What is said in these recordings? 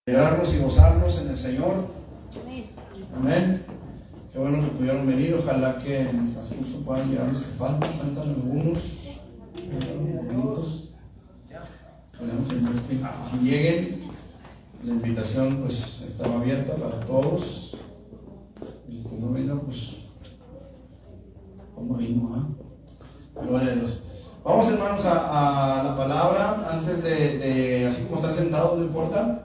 Alegrarnos y gozarnos en el Señor. Amén. Qué bueno que pudieron venir. Ojalá que en el transcurso puedan llegar los que faltan. Faltan algunos momentos. Esperemos en Dios que si lleguen. La invitación pues estaba abierta para todos. Y que no venga pues como vino. Gloria a Dios. Vamos, hermanos, a la palabra. Antes de así como estar sentados, no importa.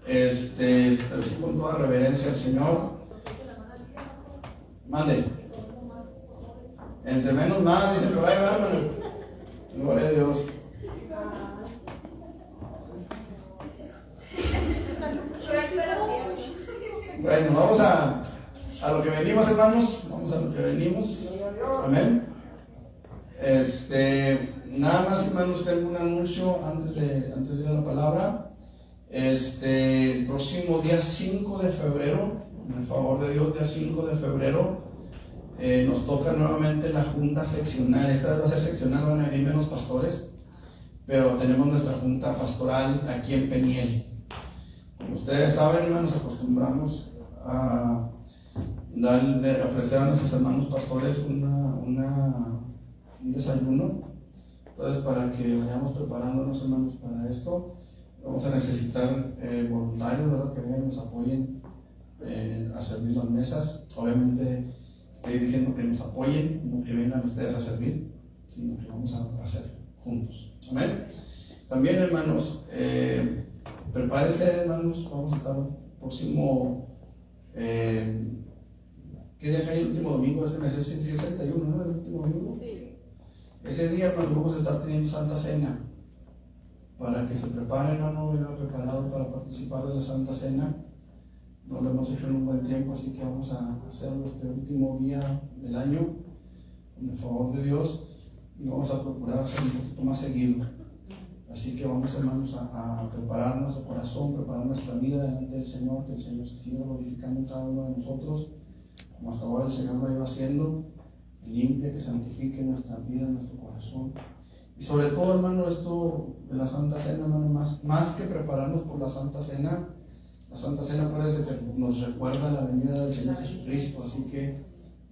Pero sí con toda reverencia al Señor. Mande. Entre menos más, dicen por ahí, hermano. Gloria a Dios. Bueno, vamos a lo que venimos, hermanos. Vamos a lo que venimos. Amén. Nada más, hermanos, tengo un anuncio antes de ir a la palabra. El próximo día 5 de febrero, en el favor de Dios, día 5 de febrero, nos toca nuevamente la junta seccional. Esta vez va a ser seccional, van a venir menos pastores, pero tenemos nuestra junta pastoral aquí en Peniel. Como ustedes saben, hermanos, acostumbramos a ofrecer a nuestros hermanos pastores un desayuno. Entonces, para que vayamos preparándonos, hermanos, para esto, vamos a necesitar voluntarios, ¿verdad? Que vengan y nos apoyen a servir las mesas. Obviamente estoy diciendo que nos apoyen, no que vengan ustedes a servir, sino que vamos a hacer juntos. Amén. También, hermanos, prepárense, hermanos, vamos a estar próximo, ¿qué día cae el último domingo de este mes? Es 61, ¿no? El último domingo. Sí. Ese día, hermanos, vamos a estar teniendo Santa Cena. Para que se preparen, hermano, vengan preparados para participar de la Santa Cena. No lo hemos hecho en un buen tiempo, así que vamos a hacerlo este último día del año, con el favor de Dios, y vamos a procurar hacer un poquito más seguido. Así que vamos, hermanos, a preparar nuestro corazón, preparar nuestra vida delante del Señor, que el Señor se siga glorificando en cada uno de nosotros, como hasta ahora el Señor lo iba haciendo, que limpie, que santifique nuestra vida, nuestro corazón. Y sobre todo, hermano, esto de la Santa Cena, hermano, más que prepararnos por la Santa Cena parece que nos recuerda la venida del Señor Jesucristo, así que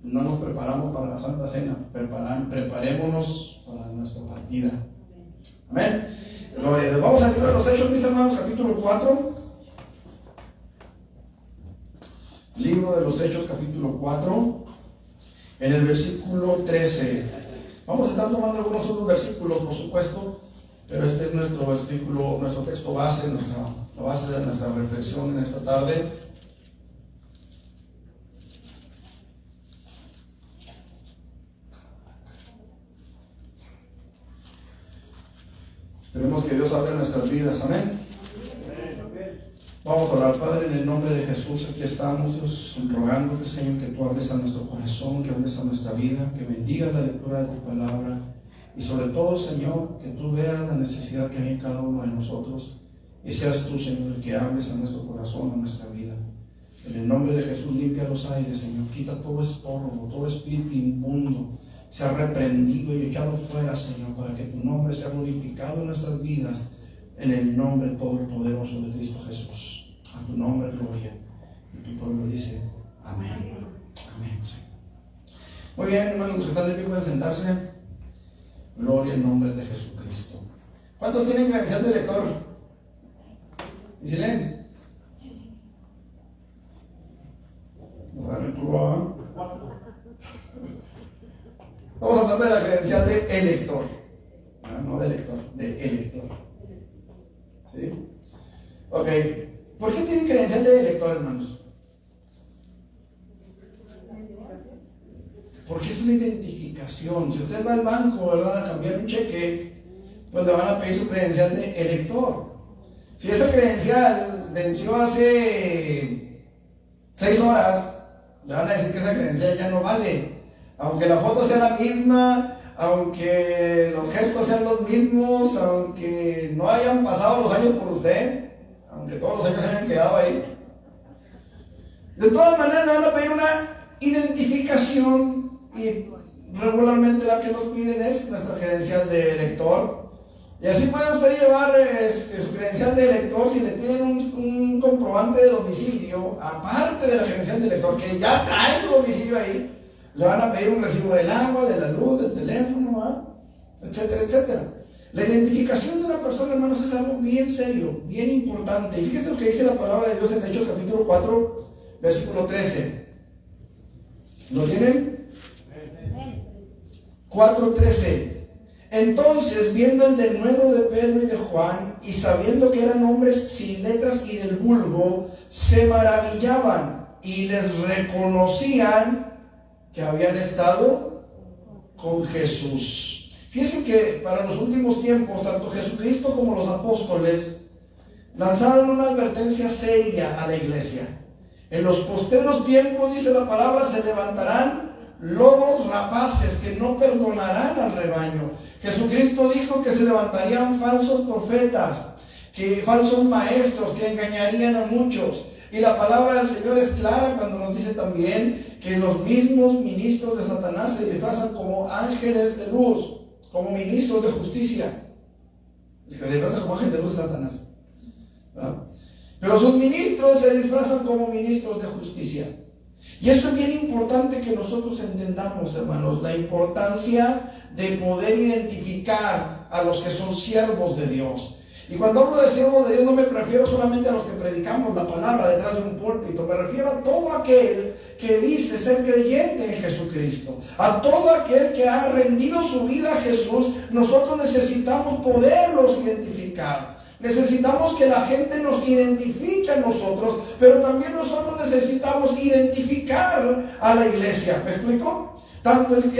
no nos preparamos para la Santa Cena, preparémonos para nuestra partida. Amén. Gloria a Dios. Vamos a libro de los Hechos, mis hermanos, capítulo 4. Libro de los Hechos, capítulo 4, en el versículo 13. Vamos a estar tomando algunos otros versículos, por supuesto, pero este es nuestro versículo, nuestro texto base, la base de nuestra reflexión en esta tarde. Esperemos que Dios hable en nuestras vidas, amén. Vamos a orar. Padre, en el nombre de Jesús, aquí estamos, Dios, rogándote, Señor, que tú hables a nuestro corazón, que hables a nuestra vida, que bendigas la lectura de tu palabra y sobre todo, Señor, que tú veas la necesidad que hay en cada uno de nosotros y seas tú, Señor, el que hables a nuestro corazón, a nuestra vida. En el nombre de Jesús, limpia los aires, Señor, quita todo estorbo, todo espíritu inmundo, sea reprendido y echado fuera, Señor, para que tu nombre sea glorificado en nuestras vidas. En el nombre todopoderoso de Cristo Jesús. A tu nombre, gloria. Y tu pueblo dice, amén. Amén. Muy bien, hermanos, los que están de pie pueden sentarse. Gloria en nombre de Jesucristo. ¿Cuántos tienen credencial de lector? ¿Y si leen? Nos dan el cubo. Estamos hablando de la credencial de elector. No de lector, de elector. ¿Sí? Ok, ¿por qué tienen credencial de elector, hermanos? Porque es una identificación. Si usted va al banco, ¿verdad?, a cambiar un cheque, pues le van a pedir su credencial de elector. Si esa credencial venció hace 6 horas, le van a decir que esa credencial ya no vale. Aunque la foto sea la misma, aunque los gestos sean los mismos, aunque no hayan pasado los años por usted, aunque todos los años se hayan quedado ahí, de todas maneras le van a pedir una identificación y regularmente la que nos piden es nuestra credencial de elector. Y así puede usted llevar su credencial de elector. Si le piden un comprobante de domicilio, aparte de la credencial de elector, que ya trae su domicilio ahí, le van a pedir un recibo del agua, de la luz, del teléfono, etcétera, etcétera. La identificación de una persona, hermanos, es algo bien serio, bien importante. Y fíjense lo que dice la palabra de Dios en Hechos capítulo 4, versículo 13. ¿Lo tienen? 4:13. Entonces, viendo el denuedo de Pedro y de Juan, y sabiendo que eran hombres sin letras y del vulgo, se maravillaban y les reconocían que habían estado con Jesús. Fíjense que para los últimos tiempos, tanto Jesucristo como los apóstoles lanzaron una advertencia seria a la iglesia. En los postreros tiempos, dice la palabra, se levantarán lobos rapaces que no perdonarán al rebaño. Jesucristo dijo que se levantarían falsos profetas, que falsos maestros que engañarían a muchos. Y la palabra del Señor es clara cuando nos dice también que los mismos ministros de Satanás se disfrazan como ángeles de luz, como ministros de justicia. Se disfrazan como ángeles de luz de Satanás, ¿verdad? Pero sus ministros se disfrazan como ministros de justicia. Y esto es bien importante que nosotros entendamos, hermanos, la importancia de poder identificar a los que son siervos de Dios. Y cuando hablo de siervos de Dios, no me refiero solamente a los que predicamos la palabra detrás de un púlpito, me refiero a todo aquel que dice ser creyente en Jesucristo, a todo aquel que ha rendido su vida a Jesús. Nosotros necesitamos poderlos identificar. Necesitamos que la gente nos identifique a nosotros, pero también nosotros necesitamos identificar a la iglesia. ¿Me explico? Tanto el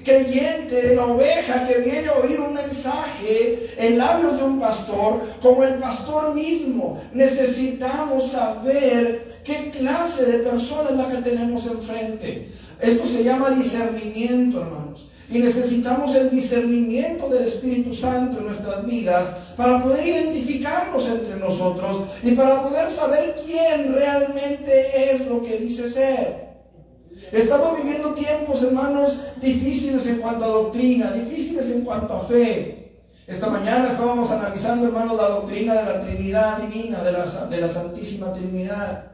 creyente, la oveja que viene a oír un mensaje en labios de un pastor, como el pastor mismo, necesitamos saber qué clase de persona es la que tenemos enfrente. Esto se llama discernimiento, hermanos. Y necesitamos el discernimiento del Espíritu Santo en nuestras vidas para poder identificarnos entre nosotros y para poder saber quién realmente es lo que dice ser. Estamos viviendo tiempos, hermanos, difíciles en cuanto a doctrina, difíciles en cuanto a fe. Esta mañana estábamos analizando, hermanos, la doctrina de la Trinidad divina, de la Santísima Trinidad.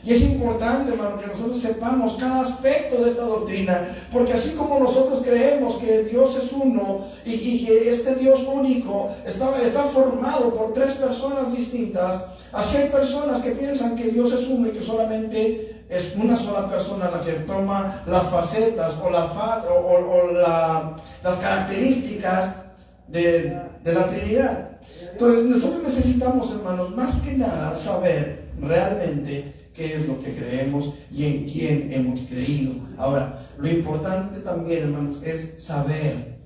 Y es importante, hermano, que nosotros sepamos cada aspecto de esta doctrina, porque así como nosotros creemos que Dios es uno y que este Dios único está formado por tres personas distintas, así hay personas que piensan que Dios es uno y que solamente es una sola persona la que toma las facetas o las características de la Trinidad. Entonces nosotros necesitamos, hermanos, más que nada saber realmente qué es lo que creemos y en quién hemos creído. Ahora, lo importante también, hermanos, es saber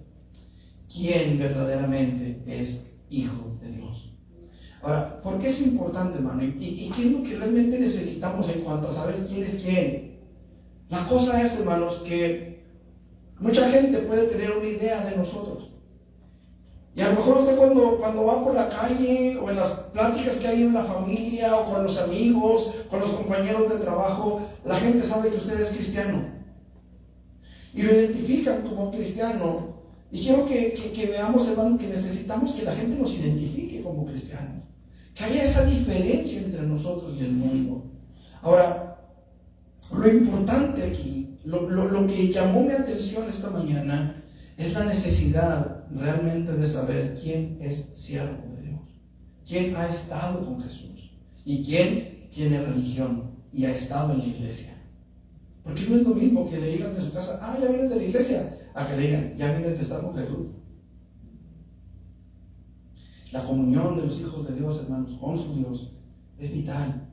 quién verdaderamente es hijo de Dios. Ahora, ¿por qué es importante, hermano? ¿Y qué es lo que realmente necesitamos en cuanto a saber quién es quién? La cosa es, hermanos, que mucha gente puede tener una idea de nosotros. Y a lo mejor usted cuando va por la calle o en las pláticas que hay en la familia o con los amigos, con los compañeros de trabajo, la gente sabe que usted es cristiano. Y lo identifican como cristiano. Y quiero que veamos, hermano, que necesitamos que la gente nos identifique como cristianos. Que haya esa diferencia entre nosotros y el mundo. Ahora, lo importante aquí, lo que llamó mi atención esta mañana, es la necesidad realmente de saber quién es siervo de Dios, quién ha estado con Jesús y quién tiene religión y ha estado en la iglesia. Porque no es lo mismo que le digan de su casa, ya vienes de la iglesia, a que le digan, ya vienes de estar con Jesús. La comunión de los hijos de Dios, hermanos, con su Dios, es vital.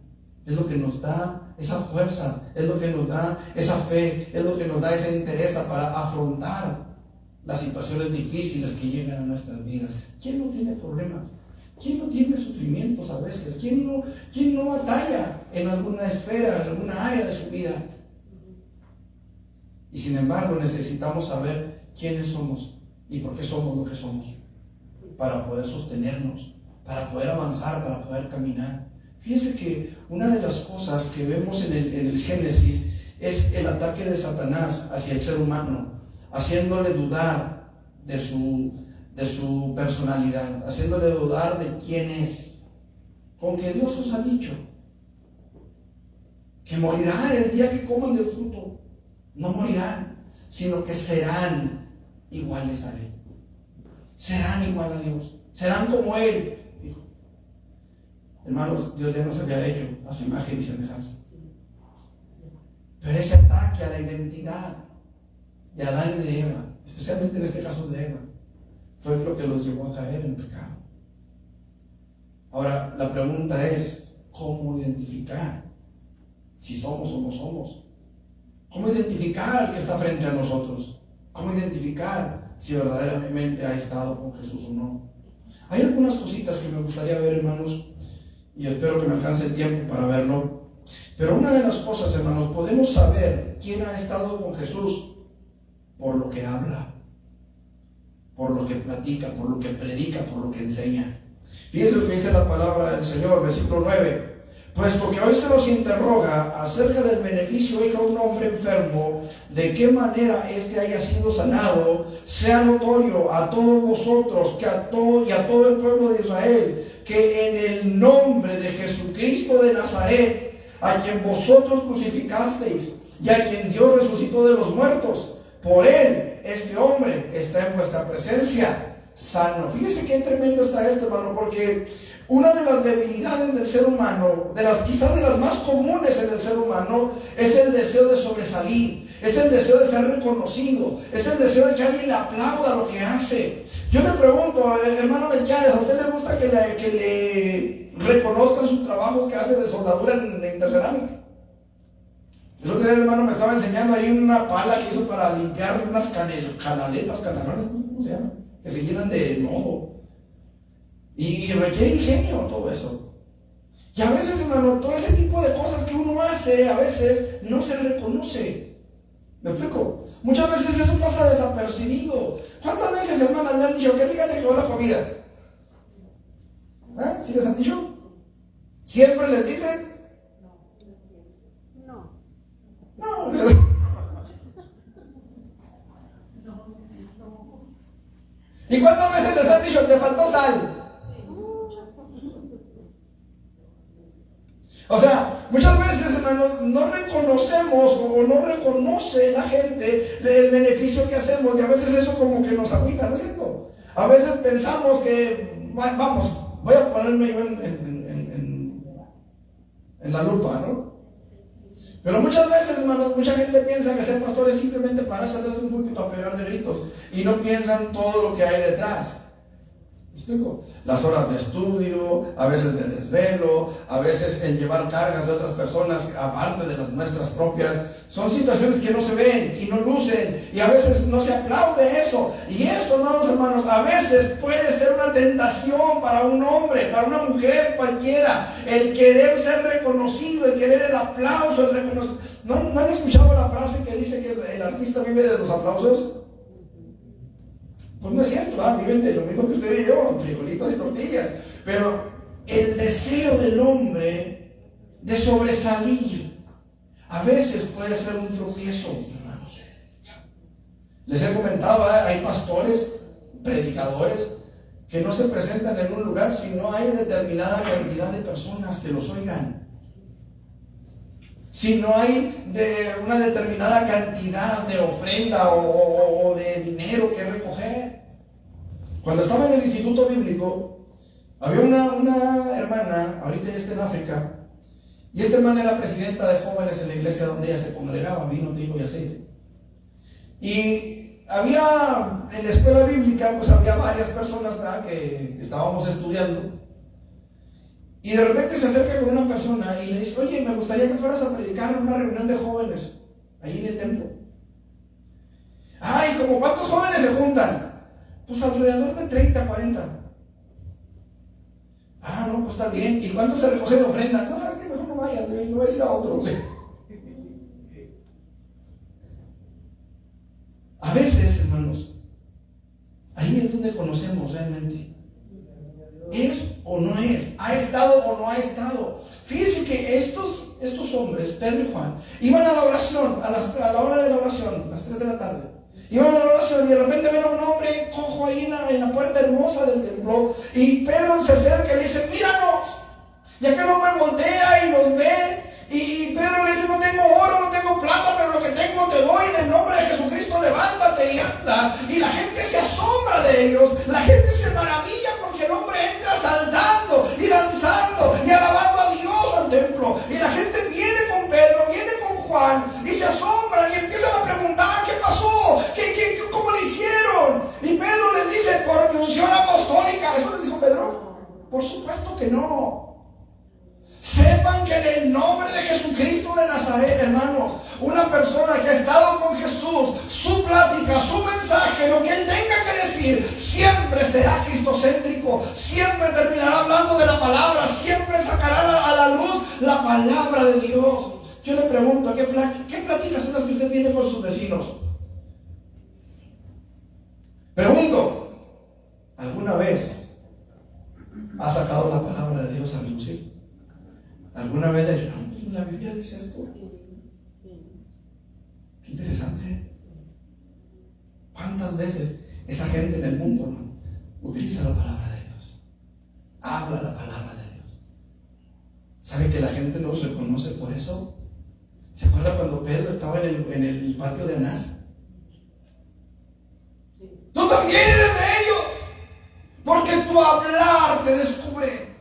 Es lo que nos da esa fuerza, es lo que nos da esa fe, es lo que nos da esa entereza para afrontar las situaciones difíciles que llegan a nuestras vidas. ¿Quién no tiene problemas? ¿Quién no tiene sufrimientos a veces? ¿Quién no batalla en alguna esfera, en alguna área de su vida? Y sin embargo necesitamos saber quiénes somos y por qué somos lo que somos, para poder sostenernos, para poder avanzar, para poder caminar. Fíjense que una de las cosas que vemos en el Génesis es el ataque de Satanás hacia el ser humano, haciéndole dudar de de su personalidad, haciéndole dudar de quién es. Con que Dios os ha dicho que morirán el día que coman del fruto. No morirán, sino que serán iguales a Él. Serán igual a Dios. Serán como Él, dijo. Hermanos, Dios ya nos había hecho a su imagen y semejanza. Pero ese ataque a la identidad de Adán y de Eva, especialmente en este caso de Eva, fue lo que los llevó a caer en pecado. Ahora, la pregunta es, ¿cómo identificar si somos o no somos? ¿Cómo identificar al que está frente a nosotros? ¿Cómo identificar si verdaderamente ha estado con Jesús o no? Hay algunas cositas que me gustaría ver, hermanos, y espero que me alcance el tiempo para verlo. Pero una de las cosas, hermanos, podemos saber quién ha estado con Jesús por lo que habla, por lo que platica, por lo que predica, por lo que enseña. Fíjense lo que dice la palabra del Señor, versículo 9. Puesto que hoy se nos interroga acerca del beneficio hecho a un hombre enfermo, de qué manera éste haya sido sanado, sea notorio a todos vosotros y a todo el pueblo de Israel, que en el nombre de Jesucristo de Nazaret, a quien vosotros crucificasteis y a quien Dios resucitó de los muertos, por él este hombre está en vuestra presencia sano. Fíjese qué tremendo está esto, hermano, porque una de las debilidades del ser humano, quizás de las más comunes en el ser humano, es el deseo de sobresalir, es el deseo de ser reconocido, es el deseo de que alguien le aplauda lo que hace. Yo le pregunto, hermano Melquiades, ¿a usted le gusta que le reconozcan su trabajo que hace de soldadura en Intercerámica? El otro día el hermano me estaba enseñando ahí una pala que hizo para limpiar unas canalones, no sé cómo se llama, que se llenan de lodo. Y requiere ingenio todo eso. Y a veces, hermano, todo ese tipo de cosas que uno hace, a veces no se reconoce. ¿Me explico? Muchas veces eso pasa desapercibido. ¿Cuántas veces, hermanas, le han dicho que rica te quedó la comida? ¿Eh? ¿Sí les han dicho? ¿Siempre les dicen? No. ¿Y cuántas veces les han dicho que faltó sal? O sea, muchas veces, hermanos, no reconocemos o no reconoce la gente el beneficio que hacemos, y a veces eso como que nos agüita, ¿no es cierto? A veces pensamos que, vamos, voy a ponerme yo en la lupa, ¿no? Pero muchas veces, hermanos, mucha gente piensa que ser pastor es simplemente pararse atrás de un púlpito a pegar de gritos, y no piensan todo lo que hay detrás. ¿Me explico? Las horas de estudio, a veces de desvelo, a veces el llevar cargas de otras personas aparte de las nuestras propias. Son situaciones que no se ven y no lucen, y a veces no se aplaude eso. Y eso, hermanos, a veces puede ser una tentación para un hombre, para una mujer cualquiera, el querer ser reconocido, el querer el aplauso, el reconocimiento. ¿No han escuchado la frase que dice que el artista vive de los aplausos? Pues no es cierto, viven de lo mismo que usted y yo, frijolitos y tortillas. Pero el deseo del hombre de sobresalir a veces puede ser un tropiezo, hermanos. Les he comentado, hay pastores, predicadores, que no se presentan en un lugar si no hay determinada cantidad de personas que los oigan. Si no hay una determinada cantidad de ofrenda o de dinero que recoger. Cuando estaba en el instituto bíblico, había una hermana, ahorita ya está en África, y esta hermana era presidenta de jóvenes en la iglesia donde ella se congregaba, vino, trigo y aceite. Y había, en la escuela bíblica, pues había varias personas, ¿verdad?, que estábamos estudiando. Y de repente se acerca con una persona y le dice: oye, me gustaría que fueras a predicar en una reunión de jóvenes ahí en el templo. Ay, ¿como cuántos jóvenes se juntan? Pues alrededor de 30, 40. Ah, no, pues está bien. ¿Y cuánto se recoge de ofrenda? No, sabes que mejor no vayas, le voy a decir a otro. A veces, hermanos, ahí es donde conocemos realmente. ¿Es o no es? ¿Ha estado o no ha estado? Fíjense que estos hombres, Pedro y Juan, iban a la oración, a la hora de la oración, las 3 de la tarde. Iban a la oración y de repente ven a un hombre cojo ahí en la puerta hermosa del templo. Y Pedro se acerca y le dice, míranos. Y aquel hombre voltea y los ve. Y Pedro le dice, no tengo oro, no tengo plata, pero lo que tengo te doy en el nombre de Jesucristo, levántate y anda. Y la gente se asombra de ellos, la gente se maravilla porque el hombre entra saltando y danzando y alabando a Dios al templo. Y la gente viene con Pedro, viene con Juan y se asombran y empiezan a preguntar, ¿qué pasó? ¿Cómo le hicieron? Y Pedro les dice, por unción apostólica. ¿Eso les dijo Pedro? Por supuesto que no. Sepan que en el nombre de Jesucristo de Nazaret, hermanos, una persona que ha estado con Jesús, su plática, su mensaje, lo que él tenga que decir, siempre será cristocéntrico, siempre terminará hablando de la palabra, siempre sacará a la luz la palabra de Dios. Yo le pregunto, ¿qué pláticas son las que usted tiene con sus vecinos? Pregunto, ¿alguna vez ha sacado la palabra de Dios a relucir? ¿Alguna vez le he dicho, no, pues la Biblia dice esto? Qué interesante. ¿Cuántas veces esa gente en el mundo, hermano, utiliza la palabra de Dios? Habla la palabra de Dios. ¿Sabe que la gente no los reconoce por eso? ¿Se acuerda cuando Pedro estaba en el patio de Anás? Tú también eres de ellos, porque tu hablar te descubre.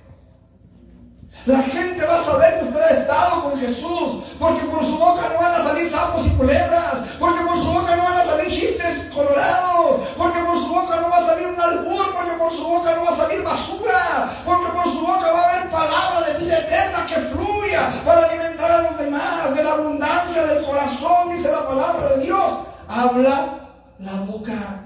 La gente va a saber que usted ha estado con Jesús, porque por su boca no van a salir sapos y culebras, porque por su boca no van a salir chistes colorados, porque por su boca no va a salir un albur, porque por su boca no va a salir basura, porque por su boca va a haber palabra de vida eterna que fluya para alimentar a los demás. De la abundancia del corazón, dice la palabra de Dios, habla la boca.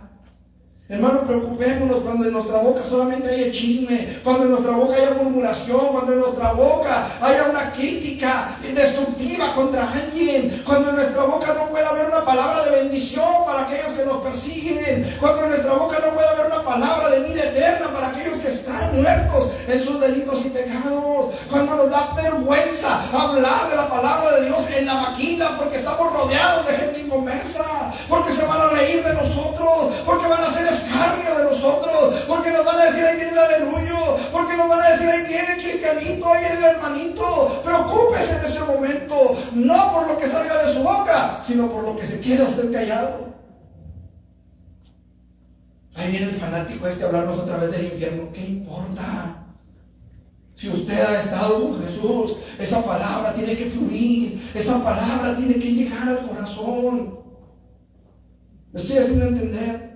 Hermano, preocupémonos cuando en nuestra boca solamente haya chisme, cuando en nuestra boca haya murmuración, cuando en nuestra boca haya una crítica destructiva contra alguien, cuando en nuestra boca no pueda haber una palabra de bendición para aquellos que nos persiguen, cuando en nuestra boca no pueda haber una palabra de vida eterna para aquellos que están muertos en sus delitos y pecados, cuando nos da vergüenza hablar de la palabra de Dios en la maquila porque estamos rodeados de gente inconversa, porque se van a reír de nosotros, porque van a hacer escarnio de nosotros, porque nos van a decir ahí viene el aleluyo, porque nos van a decir ahí viene el cristianito, ahí viene el hermanito. Preocúpese en ese momento, no por lo que salga de su boca, sino por lo que se quede usted callado. Ahí viene el fanático a hablarnos otra vez del infierno. ¿Qué importa? Si usted ha estado con Jesús, esa palabra tiene que fluir, esa palabra tiene que llegar al corazón. ¿Me estoy haciendo entender?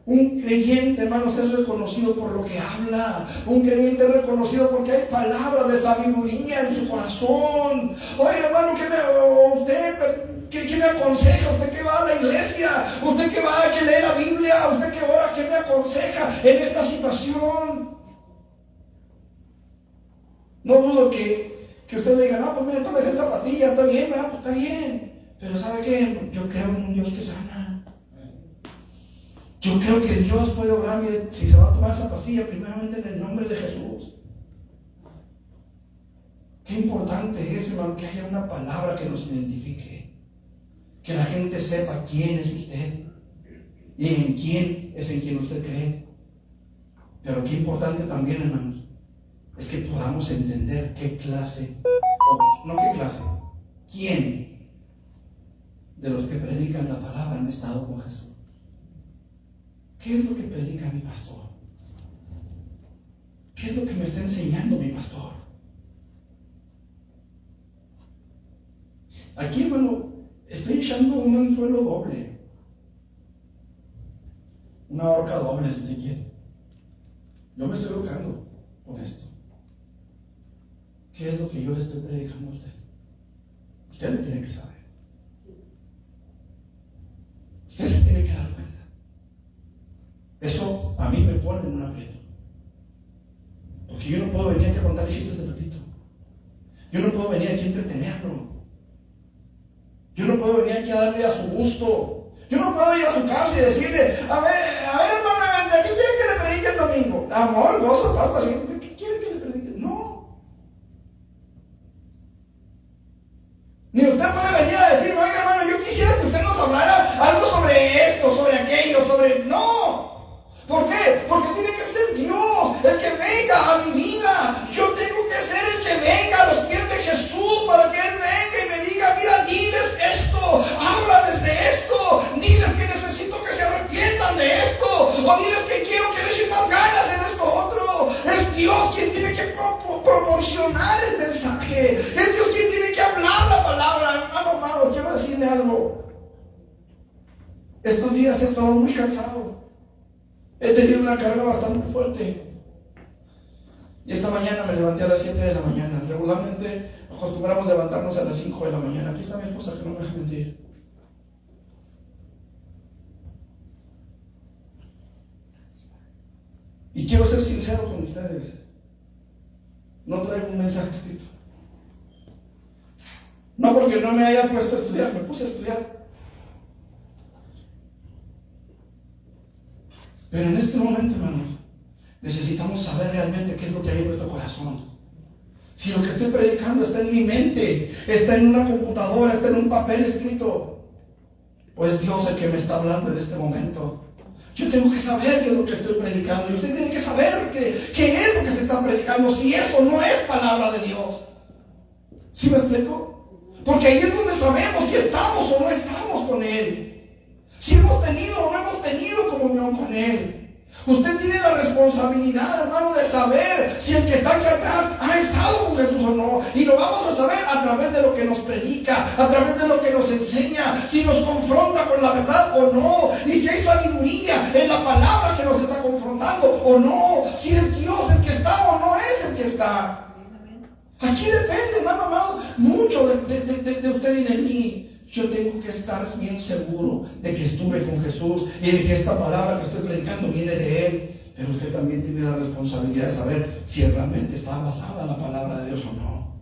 Un creyente, hermanos, es reconocido por lo que habla. Un creyente es reconocido porque hay palabras de sabiduría en su corazón. Oye, hermano, ¿qué me aconseja? ¿Usted que va a la iglesia? ¿Usted que va, que lee la Biblia? ¿Usted que ora? ¿Qué me aconseja en esta situación? No dudo que usted le diga, no, pues mire, tómese esta pastilla, está bien, ¿verdad? Pues está bien. Pero ¿sabe qué? Yo creo en un Dios que sana. Yo creo que Dios puede obrar. Mire, si se va a tomar esa pastilla, primeramente en el nombre de Jesús. Qué importante es, hermano, que haya una palabra que nos identifique, que la gente sepa quién es usted y en quién es en quien usted cree. Pero qué importante también, hermanos, es que podamos entender qué clase, o no qué clase, quién de los que predican la palabra han estado con Jesús. ¿Qué es lo que predica mi pastor? ¿Qué es lo que me está enseñando mi pastor? Aquí, hermano, estoy echando un anzuelo doble, una horca doble, si usted quiere. Yo me estoy educando con esto. ¿Qué es lo que yo le estoy predicando a usted? Usted lo tiene que saber. Usted se tiene que dar cuenta. Eso a mí me pone en un aprieto. Porque yo no puedo venir aquí a contarle chistes de Pepito. Yo no puedo venir aquí a entretenerlo. Yo no puedo venir aquí a darle a su gusto. Yo no puedo ir a su casa y decirle, a ver hermano, ¿qué quiere que le predique el domingo? Amor, gozo, paz, paciencia. ¿Qué quiere que le predique? No. Ni usted puede venir a decirme, oiga hermano, yo quisiera que usted nos hablara algo sobre esto, sobre aquello. padre. No. ¿Por qué? Porque tiene que ser Dios el que venga a mi vida. Yo tengo que ser el que venga a los pies de Jesús para que Él venga y me diga, mira, diles esto, háblales de esto, diles que necesito que se arrepientan de esto, o diles que quiero que le echen más ganas en esto otro. Es Dios quien tiene que proporcionar el mensaje. Es Dios quien tiene que hablar la palabra. Hermano amado, quiero decirle algo. Estos días he estado muy cansado. He tenido una carga bastante fuerte. Y esta mañana me levanté a las 7 de la mañana. Regularmente acostumbramos levantarnos a las 5 de la mañana. Aquí está mi esposa que no me deja mentir. Y quiero ser sincero con ustedes. No traigo un mensaje escrito. No porque no me haya puesto a estudiar, me puse a estudiar. Pero en este momento, hermanos, necesitamos saber realmente qué es lo que hay en nuestro corazón. Si lo que estoy predicando está en mi mente, está en una computadora, está en un papel escrito, pues Dios el que me está hablando en este momento. Yo tengo que saber qué es lo que estoy predicando. Y usted tiene que saber qué es lo que se está predicando, si eso no es palabra de Dios. ¿Sí me explico? Porque ahí es donde sabemos si estamos o no estamos con Él. Si hemos tenido o no hemos tenido comunión con Él. Usted tiene la responsabilidad, hermano, de saber si el que está aquí atrás ha estado con Jesús o no. Y lo vamos a saber a través de lo que nos predica, a través de lo que nos enseña, si nos confronta con la verdad o no, y si hay sabiduría en la palabra que nos está confrontando o no, si es Dios el que está o no es el que está. Aquí depende, hermano amado, mucho de usted y de mí. Yo tengo que estar bien seguro de que estuve con Jesús y de que esta palabra que estoy predicando viene de Él. Pero usted también tiene la responsabilidad de saber si realmente está basada en la palabra de Dios o no.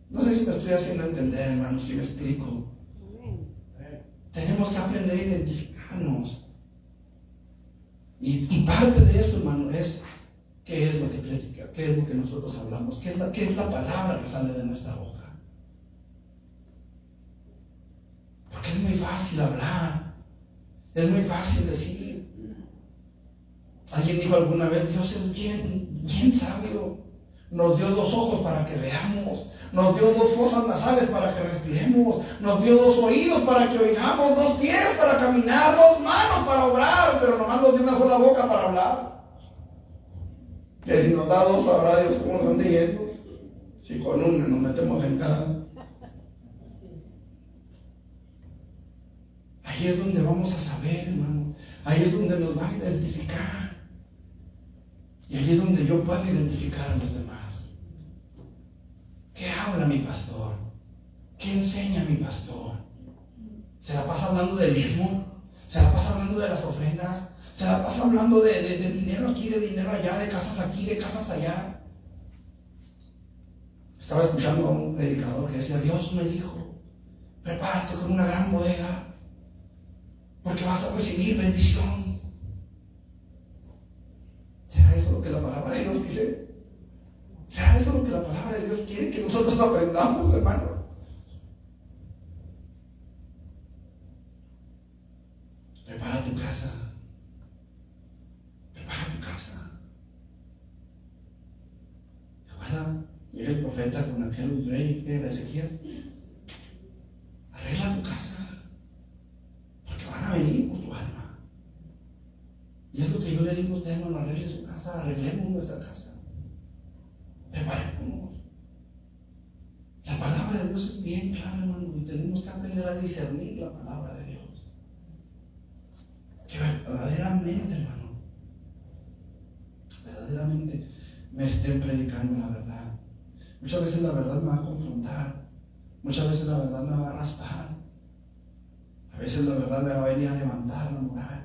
No sé si me estoy haciendo entender, hermano, si me explico. Tenemos que aprender a identificarnos. Y parte de eso, hermano, es qué es lo que predica, qué es lo que nosotros hablamos, qué es la palabra que sale de nuestra boca. Porque es muy fácil hablar, es muy fácil decir. Alguien dijo alguna vez, Dios es bien sabio. Nos dio 2 ojos para que veamos, nos dio 2 fosas nasales para que respiremos, nos dio 2 oídos para que oigamos, 2 pies para caminar, 2 manos para obrar, pero nomás nos dio una sola boca para hablar. Que si nos da 2, sabrá Dios cómo nos ande yendo. Si con una nos metemos en cada. Ahí es donde vamos a saber, hermano. Ahí es donde nos van a identificar. Y ahí es donde yo puedo identificar a los demás. ¿Qué habla mi pastor? ¿Qué enseña mi pastor? ¿Se la pasa hablando del diezmo? ¿Se la pasa hablando de las ofrendas? ¿Se la pasa hablando de dinero aquí, de dinero allá, de casas aquí, de casas allá? Estaba escuchando a un predicador que decía, Dios me dijo, prepárate con una gran bodega, porque vas a recibir bendición. ¿Será eso lo que la palabra de Dios dice? ¿Será eso lo que la palabra de Dios quiere que nosotros aprendamos, hermano? Prepara tu casa. Prepara tu casa. ¿Te acuerdas? Llega el profeta con aquel rey que era Ezequías. Arregla tu casa. Porque van a venir por tu alma. Y es lo que yo le digo a usted, hermano, arregle su casa, arreglemos nuestra casa. Preparémonos. La palabra de Dios es bien clara, hermano, y tenemos que aprender a discernir la palabra de Dios. Que verdaderamente, hermano, verdaderamente me estén predicando la verdad. Muchas veces la verdad me va a confrontar. Muchas veces la verdad me va a raspar. A veces la verdad me va a venir a levantar la moral.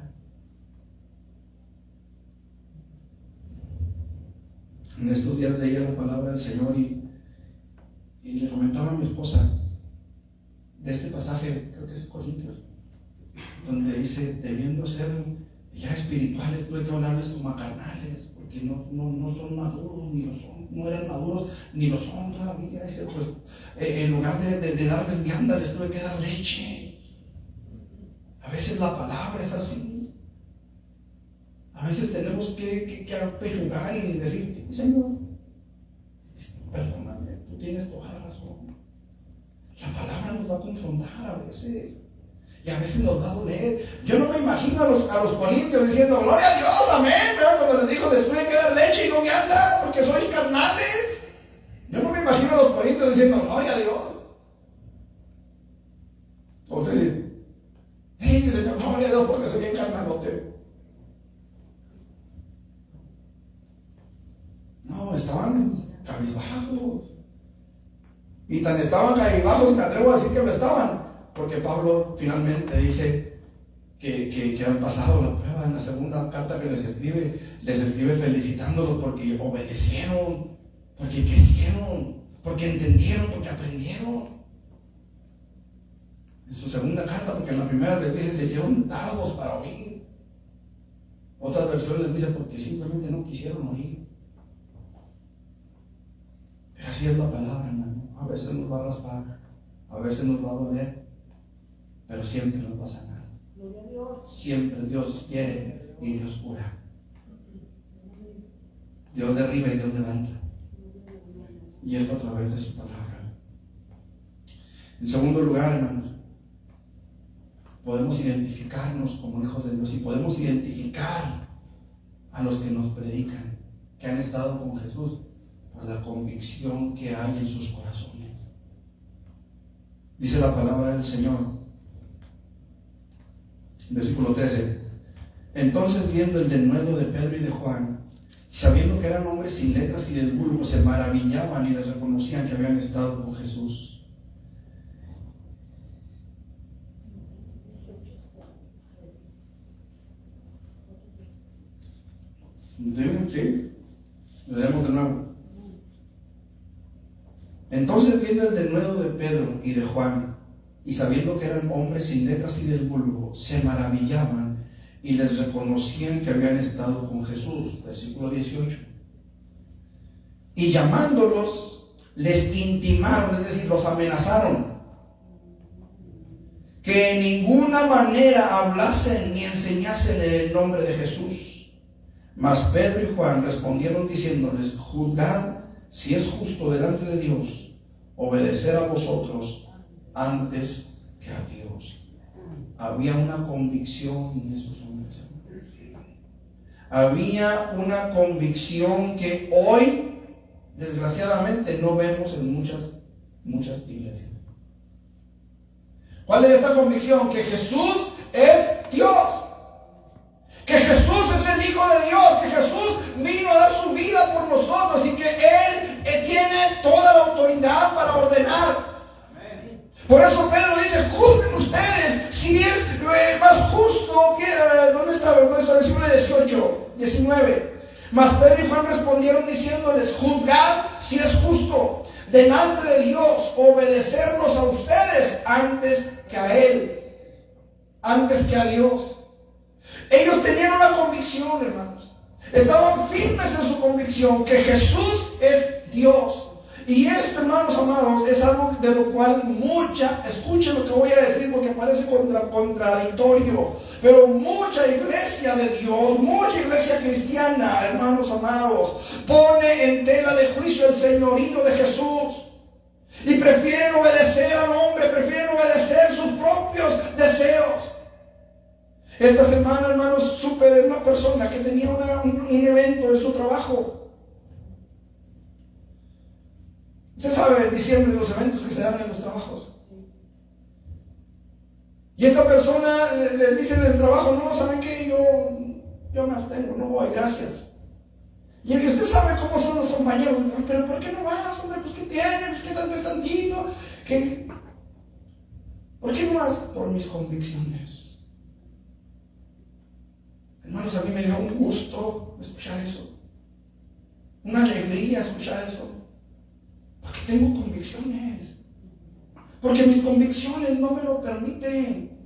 En estos días leía la palabra del Señor y le comentaba a mi esposa de este pasaje, creo que es Corintios, donde dice, debiendo ser ya espirituales, tuve que hablarles como a carnales, porque no son maduros, ni lo son, no eran maduros, ni lo son todavía. Dice, pues en lugar de darles vianda, les tuve que dar leche. A veces la palabra es así. A veces tenemos que apechugar y decir: Señor, perdóname, tú tienes toda la razón. La palabra nos va a confrontar a veces. Y a veces nos va a doler. Yo no me imagino a los corintios diciendo: gloria a Dios, amén. Pero cuando les dijo: después de quedar leche y no me anda, porque sois carnales. Yo no me imagino a los corintios diciendo: gloria a Dios. O usted dice: sí, Señor, gloria a Dios, porque soy bien carnalote. No, estaban cabizbajos. Y tan estaban cabizbajos, me atrevo a decir que lo estaban, porque Pablo finalmente dice que han pasado la prueba. En la segunda carta que les escribe felicitándolos porque obedecieron, porque crecieron, porque entendieron, porque aprendieron. En su segunda carta, porque en la primera les dice: se hicieron tardos para oír. Otras versiones les dice: porque simplemente no quisieron oír. Pero así es la palabra, hermano. A veces nos va a raspar, a veces nos va a doler, pero siempre nos va a sanar. Siempre Dios quiere y Dios cura. Dios derriba y Dios levanta. Y esto a través de su palabra. En segundo lugar, hermanos, podemos identificarnos como hijos de Dios y podemos identificar a los que nos predican, que han estado con Jesús, por la convicción que hay en sus corazones. Dice la palabra del Señor, versículo 13: entonces, viendo el denuedo de Pedro y de Juan, sabiendo que eran hombres sin letras y del vulgo, se maravillaban y les reconocían que habían estado con Jesús. ¿Sí? Lo leemos de nuevo. Entonces, viendo el denuedo de Pedro y de Juan, y sabiendo que eran hombres sin letras y del vulgo, se maravillaban y les reconocían que habían estado con Jesús. Versículo 18. Y llamándolos, les intimaron, es decir, los amenazaron, que en ninguna manera hablasen ni enseñasen en el nombre de Jesús. Mas Pedro y Juan respondieron diciéndoles: juzgad si es justo delante de Dios obedecer a vosotros antes que a Dios. Había una convicción en estos hombres. Había una convicción que hoy, desgraciadamente, no vemos en muchas iglesias. ¿Cuál es esta convicción? Que Jesús es Dios. Que Jesús es el Hijo de Dios, que Jesús vino a dar su vida por nosotros y que Él tiene toda la autoridad para ordenar. Por eso Pedro dice: juzguen ustedes si es más justo. ¿Dónde está el versículo 19? Mas Pedro y Juan respondieron diciéndoles: juzgad si es justo delante de Dios obedecernos a ustedes antes que a Él, antes que a Dios. Ellos tenían una convicción, hermanos. Estaban firmes en su convicción que Jesús es Dios. Y esto, hermanos amados, es algo de lo cual escuchen lo que voy a decir porque parece contradictorio, pero mucha iglesia de Dios, mucha iglesia cristiana, hermanos amados, pone en tela de juicio el señorío de Jesús. Y prefieren obedecer al hombre, prefieren obedecer sus propios deseos. Esta semana, hermanos, supe de una persona que tenía un evento en su trabajo. Usted sabe, en diciembre, los eventos que se dan en los trabajos. Y esta persona les dice en el trabajo: no, ¿saben qué? Yo me abstengo, no voy, gracias. Y usted sabe cómo son los compañeros. Pero ¿por qué no vas, hombre? Pues ¿qué tienes? Pues ¿qué tanto es tantito? ¿Por qué no vas? Por mis convicciones. Hermanos, a mí me dio un gusto escuchar eso, una alegría escuchar eso, porque tengo convicciones, porque mis convicciones no me lo permiten.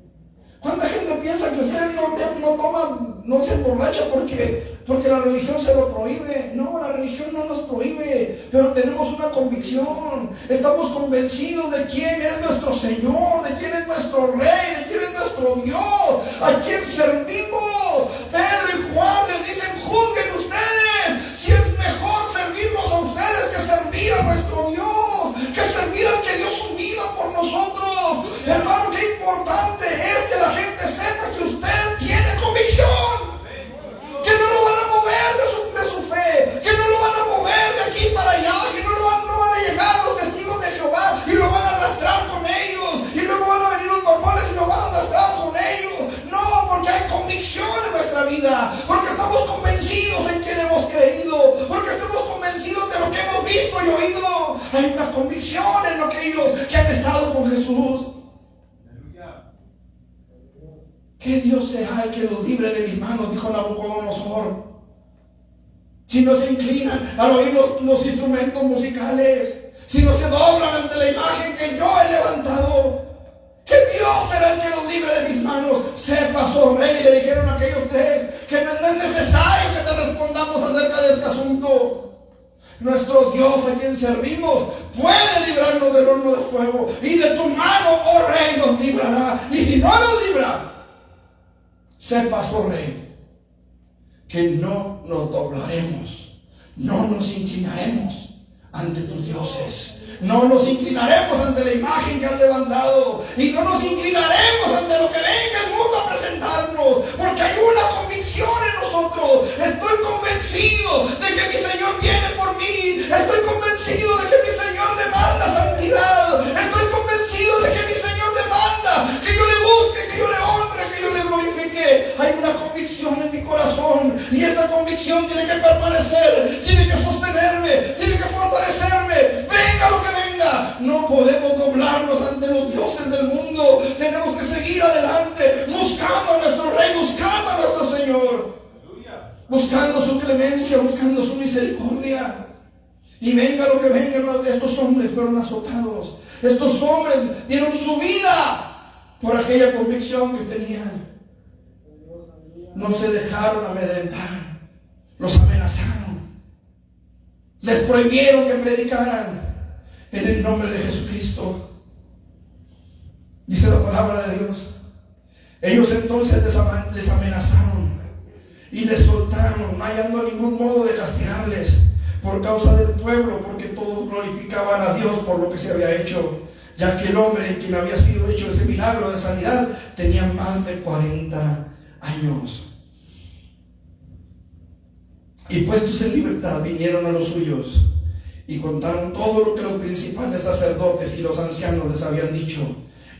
¿Cuánta gente piensa que usted no toma, no se emborracha porque porque la religión se lo prohíbe. No, la religión no nos prohíbe, pero tenemos una convicción. Estamos convencidos de quién es nuestro Señor, de quién es nuestro Rey, de quién es nuestro Dios, a quién servimos. Pedro y Juan les dicen: juzguen ustedes si es mejor servirnos a ustedes que servir a nuestro Dios, que servir al que dio su vida por nosotros. Hermano, qué importante es que la gente sepa que usted tiene convicción, que no lo van a mover de su fe, que no lo van a mover de aquí para allá, que no van a llegar los testigos de Jehová y lo van a arrastrar con ellos, y luego van a venir los mormones y lo van a arrastrar con ellos. No, porque hay convicción en nuestra vida, porque estamos convencidos en quien hemos creído, porque estamos convencidos de lo que hemos visto y oído. Hay una convicción en aquellos que han estado con Jesús. ¿Qué Dios será el que los libre de mis manos?, dijo Nabucodonosor. Si no se inclinan al oír los instrumentos musicales, si no se doblan ante la imagen que yo he levantado, ¿qué Dios será el que los libre de mis manos? Sepas, oh rey, le dijeron aquellos tres, que no es necesario que te respondamos acerca de este asunto. Nuestro Dios, a quien servimos, puede librarnos del horno de fuego, y de tu mano, oh rey, nos librará. Y si no nos libra, sepas, oh rey, que no nos doblaremos, no nos inclinaremos ante tus dioses, no nos inclinaremos ante la imagen que has levantado, y no nos inclinaremos ante lo que venga el mundo a presentarnos, porque hay una convicción en nosotros. Estoy convencido de que mi Señor viene por mí, estoy convencido de que mi Señor demanda santidad, estoy convencido de que mi Señor demanda que yo le busque, que yo le honre, que yo le glorifique. Hay una convicción en mi corazón, y esta convicción tiene que permanecer, tiene que sostenerme, tiene que fortalecerme, venga lo que venga. No podemos doblarnos ante los dioses del mundo. Tenemos que seguir adelante, buscando a nuestro Rey, buscando a nuestro Señor, buscando su clemencia, buscando su misericordia. Y venga lo que venga, estos hombres fueron azotados, estos hombres dieron su vida por aquella convicción que tenían. No se dejaron amedrentar, los amenazaron, les prohibieron que predicaran en el nombre de Jesucristo. Dice la palabra de Dios: ellos entonces les amenazaron y les soltaron, no hallando ningún modo de castigarles por causa del pueblo, porque todos glorificaban a Dios por lo que se había hecho, ya que el hombre en quien había sido hecho ese milagro de sanidad tenía más de 40 años. Y puestos en libertad, vinieron a los suyos y contaron todo lo que los principales sacerdotes y los ancianos les habían dicho.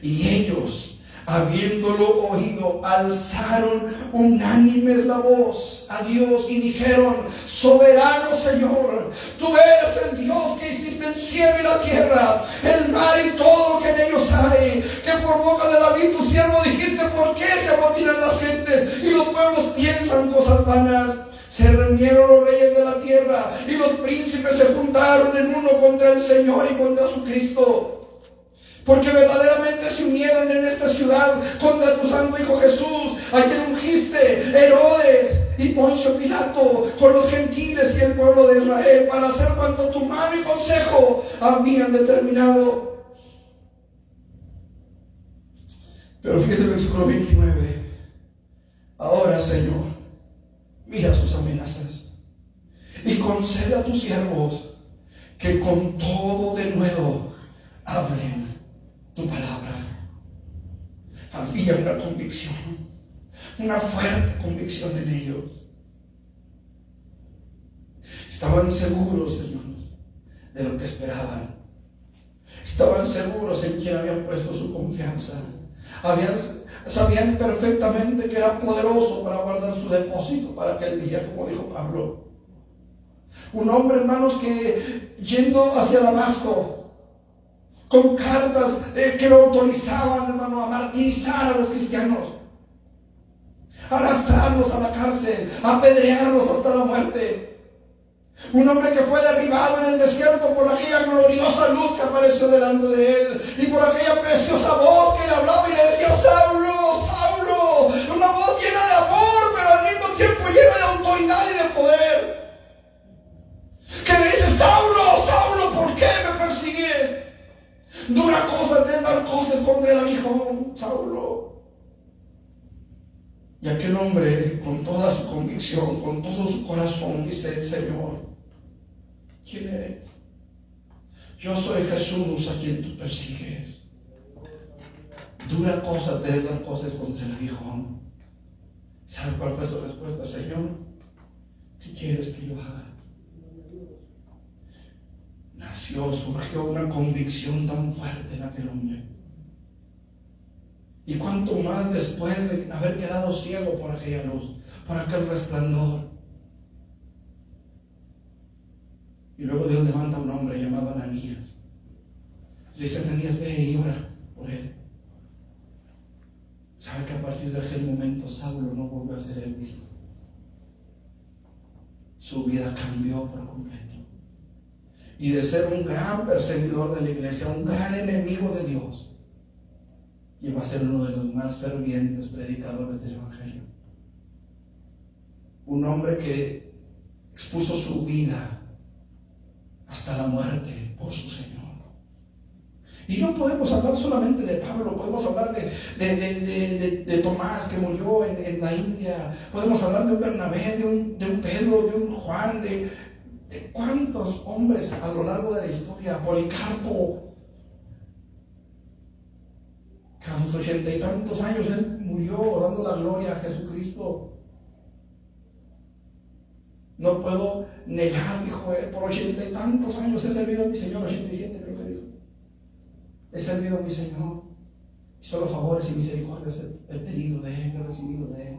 Y ellos, habiéndolo oído, alzaron unánimes la voz a Dios y dijeron: soberano Señor, tú eres el Dios que hiciste el cielo y la tierra, el mar y todo lo que en ellos hay, que por boca de David tu siervo dijiste: ¿por qué se amotinan las gentes y los pueblos piensan cosas vanas? Se reunieron los reyes de la tierra y los príncipes se juntaron en uno contra el Señor y contra su Cristo, porque verdaderamente se unieron en esta ciudad contra tu santo Hijo Jesús, a quien ungiste, Herodes y Poncio Pilato, con los gentiles y el pueblo de Israel, para hacer cuanto tu mano y consejo habían determinado. Pero fíjese el versículo 29. Ahora, Señor, mira sus amenazas y concede a tus siervos que con todo denuedo hablen tu palabra. Había una convicción, una fuerte convicción en ellos. Estaban seguros, hermanos, de lo que esperaban. Estaban seguros en quien habían puesto su confianza. Sabían perfectamente que era poderoso para guardar su depósito para aquel día, como dijo Pablo. Un hombre, hermanos, que yendo hacia Damasco, con cartas que lo autorizaban, hermano, a martirizar a los cristianos, a arrastrarlos a la cárcel, a apedrearlos hasta la muerte. Un hombre que fue derribado en el desierto por aquella gloriosa luz que apareció delante de él, y por aquella preciosa voz que le hablaba y le decía: Saulo, Saulo, una voz llena de amor, pero al mismo tiempo lleno de autoridad y de poder. Que le dice: Saulo, Saulo, ¿por qué me persigues? Dura cosa de dar cosas contra el aguijón, Saulo. Y aquel hombre, con toda su convicción, con todo su corazón, dice: Señor, ¿quién eres? Yo soy Jesús a quien tú persigues. Dura cosa de dar cosas contra el aguijón. ¿Sabe cuál fue su respuesta? Señor, ¿qué quieres que yo haga? Surgió una convicción tan fuerte en aquel hombre. Y cuánto más después de haber quedado ciego por aquella luz, por aquel resplandor. Y luego Dios levanta a un hombre llamado Ananías. Le dice: Ananías, ve y ora por él. ¿Sabe que a partir de aquel momento Saulo no volvió a ser el mismo? Su vida cambió por completo. Y de ser un gran perseguidor de la iglesia, un gran enemigo de Dios, llegó a ser uno de los más fervientes predicadores del Evangelio. Un hombre que expuso su vida hasta la muerte por su Señor. Y no podemos hablar solamente de Pablo, podemos hablar de Tomás, que murió en la India. Podemos hablar de un Bernabé, de un Pedro, de un Juan, de cuántos hombres a lo largo de la historia. Policarpo, que a sus 80 y tantos años él murió dando la gloria a Jesucristo. No puedo negar, dijo él, por 80 y tantos años he servido a mi Señor. 87 creo que dijo: he servido a mi Señor, y solo favores y misericordias he tenido de Él, he recibido de Él.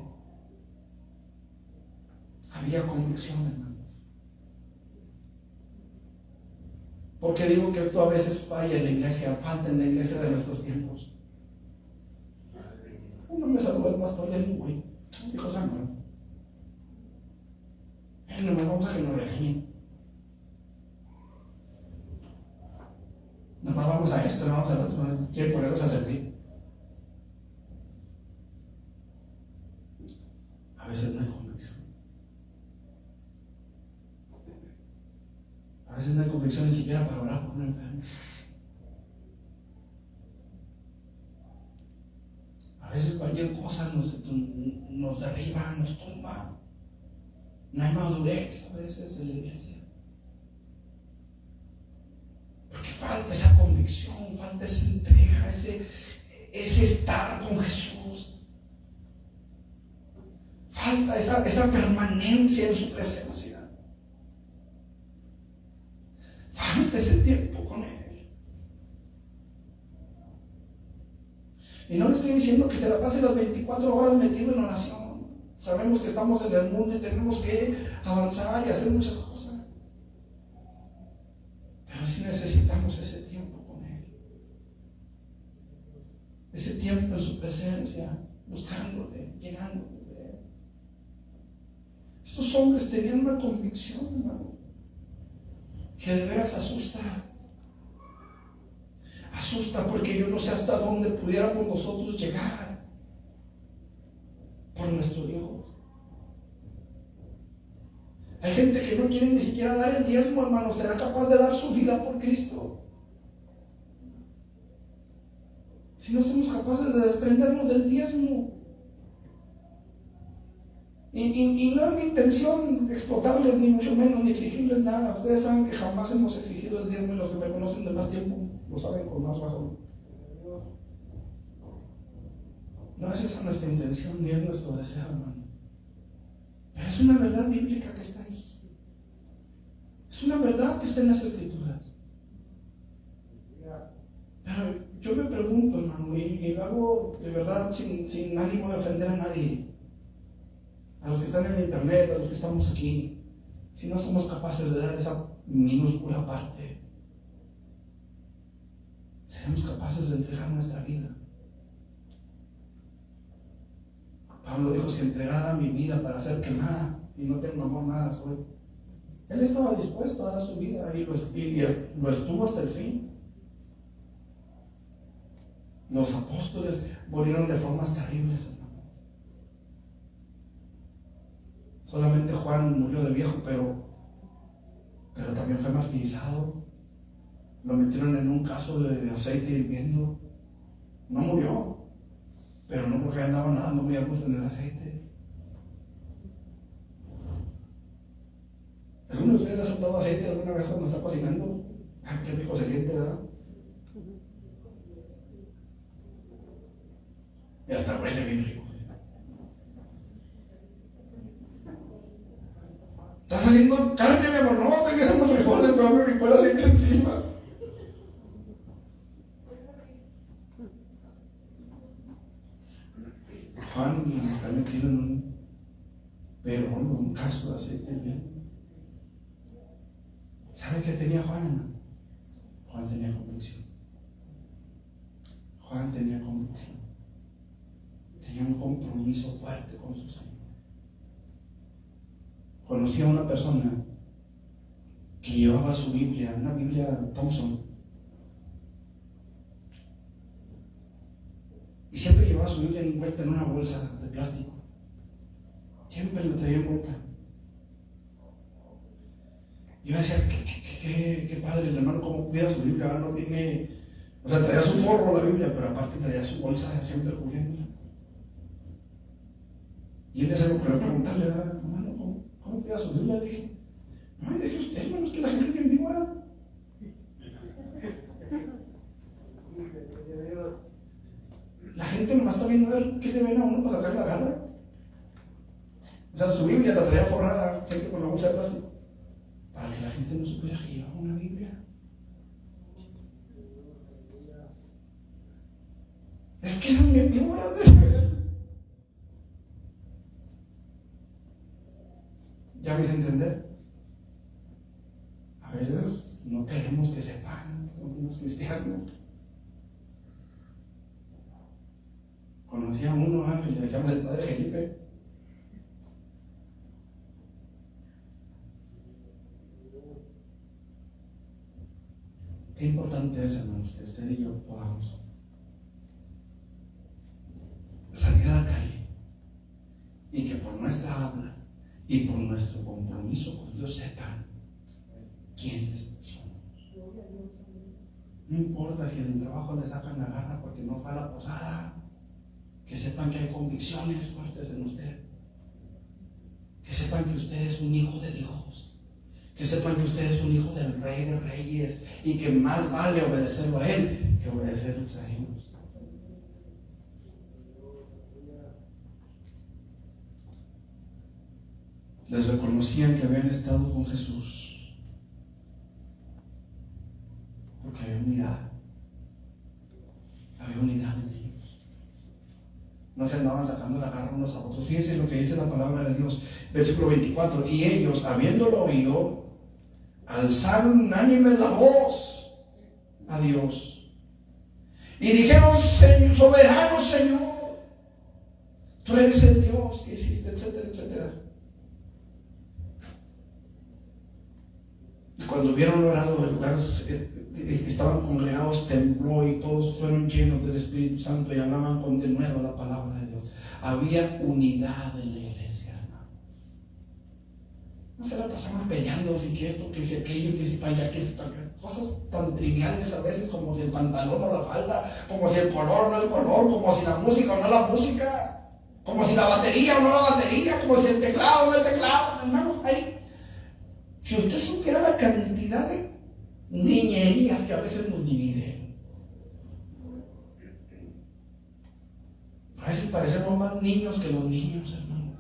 Había convicción, hermanos. Porque digo que esto a veces falla en la iglesia, falta en la iglesia de nuestros tiempos. No me saludó el pastor del güey, dijo Samuel: no me vamos a que nos regañen. Nomás vamos a esto, no vamos a otro, quieren ponerlos a servir. A veces no hay convicción. A veces no hay convicción ni siquiera para orar por un enfermo. A veces cualquier cosa nos derriba, nos tumba. No hay madurez a veces en la iglesia. Porque falta esa convicción, falta esa entrega, ese estar con Jesús. Falta esa permanencia en su presencia. Falta ese tiempo con Él. Y no le estoy diciendo que se la pase las 24 horas metido en oración. Sabemos que estamos en el mundo y tenemos que avanzar y hacer muchas cosas. Pero sí necesitamos ese tiempo con Él. Ese tiempo en su presencia, buscándole, llegándole de Él. Estos hombres tenían una convicción, hermano, que de veras asusta. Asusta porque yo no sé hasta dónde pudiéramos nosotros llegar por nuestro Dios. Hay gente que no quiere ni siquiera dar el diezmo, hermano. ¿Será capaz de dar su vida por Cristo? Si no somos capaces de desprendernos del diezmo. Y no es mi intención explotarles, ni mucho menos, ni exigirles nada. Ustedes saben que jamás hemos exigido el diezmo, y los que me conocen de más tiempo lo saben con más razón. No es esa nuestra intención, ni es nuestro deseo, hermano. Pero es una verdad bíblica que está ahí. Es una verdad que está en las Escrituras. Pero yo me pregunto, hermano, y lo hago de verdad sin ánimo de ofender a nadie. A los que están en internet, a los que estamos aquí, si no somos capaces de dar esa minúscula parte, seremos capaces de entregar nuestra vida. Pablo dijo: si entregara mi vida para ser quemada y no tengo amor, nada soy. Él estaba dispuesto a dar su vida y lo estuvo hasta el fin. Los apóstoles murieron de formas terribles, hermano. Solamente Juan murió de viejo, pero también fue martirizado. Lo metieron en un caso de aceite hirviendo. No murió, pero no porque andaba nadando muy a gusto en el aceite. ¿Alguno de ustedes le ha soltado aceite alguna vez cuando está cocinando? Ah, qué rico se siente, ¿verdad? Y hasta huele bien rico. Está saliendo carne, mi amor. No, tengas unos frijoles, pero me brincó el aceite encima. Juan está metido en un caso de aceite bien. ¿Sabe qué tenía Juan, hermano? Juan tenía convicción. Juan tenía convicción. Tenía un compromiso fuerte con su Señor. Conocí a una persona que llevaba su Biblia, una Biblia Thompson, y siempre llevaba su Biblia envuelta en una bolsa de plástico. Siempre la traía envuelta. Yo decía, qué padre el hermano, cómo cuida su Biblia, no tiene, o sea, traía su forro la Biblia, pero aparte traía su bolsa siempre cubriéndola. Y él se me ocurrió preguntarle, hermano, ¿cómo cuida su Biblia? Le dije, no, deje usted, hermano, es que la gente es bien víbora. La gente nomás está viendo a ver qué le ven a uno para sacar la garra. O sea, su Biblia la traía forrada siempre con la bolsa de plástico, para que la gente no supiera que llevaba una Biblia. Es que eran bien víboras de ser. ¿Ya me hice entender? A veces no queremos que sepan los cristianos. Conocí a uno que le decíamos el padre Felipe. Qué importante es, hermanos, que usted y yo podamos salir a la calle y que por nuestra habla y por nuestro compromiso con Dios sepan quiénes somos. No importa si en el trabajo le sacan la garra porque no fue a la posada, que sepan que hay convicciones fuertes en usted, que sepan que usted es un hijo de Dios, que sepan que usted es un hijo del Rey de Reyes y que más vale obedecerlo a Él que obedecerlos a ellos. Les reconocían que habían estado con Jesús porque había unidad en ellos. No se andaban sacando la garra unos a otros. Fíjense lo que dice la palabra de Dios, versículo 24. Y ellos, habiéndolo oído, alzaron unánime la voz a Dios y dijeron: soberano Señor, tú eres el Dios que hiciste, etcétera, etcétera. Y cuando hubieron orado, el lugar que estaban congregados tembló y todos fueron llenos del Espíritu Santo y hablaban con denuedo la palabra de Dios. Había unidad en la iglesia, hermanos. No se la pasaban peleando, si que esto, que si aquello, que si para allá, que si para acá. Cosas tan triviales a veces, como si el pantalón o la falda, como si el color o no el color, como si la música o no la música, como si la batería o no la batería, como si el teclado o no el teclado. Hermanos, si usted supiera la cantidad de niñerías que a veces nos dividen. A veces parecemos más niños que los niños, hermano.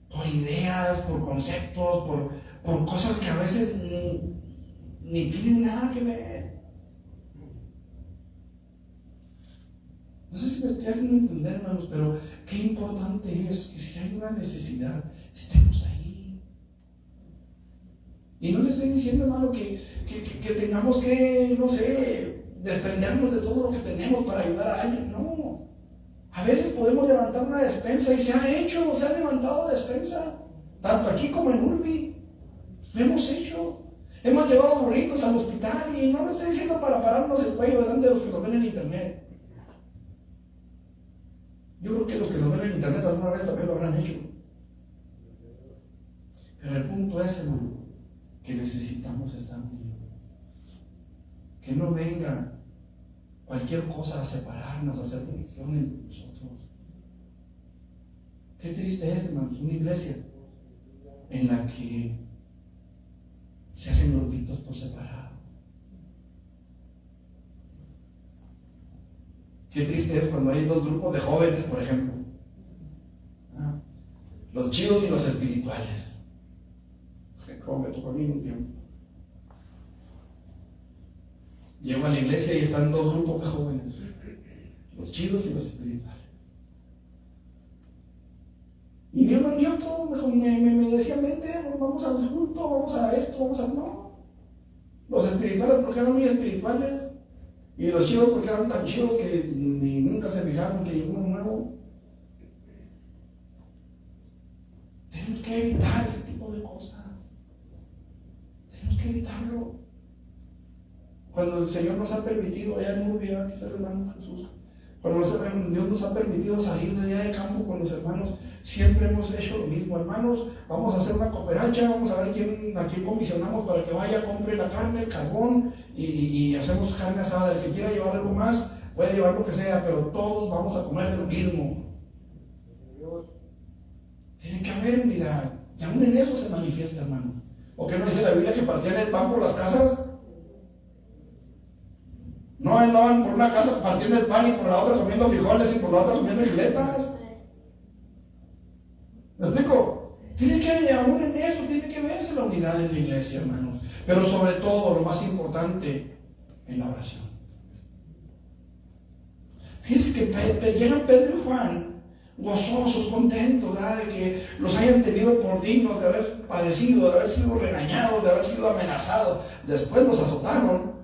Por ideas, por conceptos, por cosas que a veces ni tienen nada que ver. No sé si me estoy haciendo entender, hermanos, pero qué importante es que si hay una necesidad, estemos ahí. Y no le estoy diciendo, hermano, que tengamos que, no sé, desprendernos de todo lo que tenemos para ayudar a alguien. No. A veces podemos levantar una despensa y se ha levantado despensa, tanto aquí como en Urbi. Lo hemos hecho. Hemos llevado burritos al hospital y no lo estoy diciendo para pararnos el cuello delante de los que nos ven en internet. Yo creo que los que nos ven en internet alguna vez también lo habrán hecho. Pero el punto es, hermano, que necesitamos estar unidos. Que no venga cualquier cosa a separarnos, a hacer división entre nosotros. Qué triste es, hermanos, una iglesia en la que se hacen grupitos por separado. Qué triste es cuando hay dos grupos de jóvenes, por ejemplo. Los chidos y los espirituales. Como me tocó a mí un tiempo. Llego a la iglesia y están dos grupos de jóvenes. Los chidos y los espirituales. Y mi hermano y otro me decían, vente, vamos al culto, vamos a esto, vamos a... No. Los espirituales porque eran muy espirituales. Y los chidos porque eran tan chidos que ni nunca se fijaron que llegó uno nuevo. Tenemos que evitar ese tipo de cosas. Tenemos que evitarlo. Cuando el Señor nos ha permitido, allá en Uruguay, aquí está el hermano Jesús, cuando Dios nos ha permitido salir de día de campo con los hermanos, siempre hemos hecho lo mismo. Hermanos, vamos a hacer una cooperacha, vamos a ver a quién comisionamos para que vaya, compre la carne, el carbón y hacemos carne asada. El que quiera llevar algo más, puede llevar lo que sea, pero todos vamos a comer de lo mismo. Tiene que haber unidad. Y aún en eso se manifiesta, hermano. ¿O qué no dice la Biblia que partían el pan por las casas? No andaban por una casa partiendo el pan y por la otra comiendo frijoles y por la otra comiendo chuletas. ¿Me explico? Tiene que haber, aún en eso, tiene que verse la unidad en la iglesia, hermanos. Pero sobre todo, lo más importante, en la oración. Fíjense que llegan Pedro y Juan gozosos, contentos, ¿verdad? De que los hayan tenido por dignos de haber padecido, de haber sido regañados, de haber sido amenazados. Después los azotaron.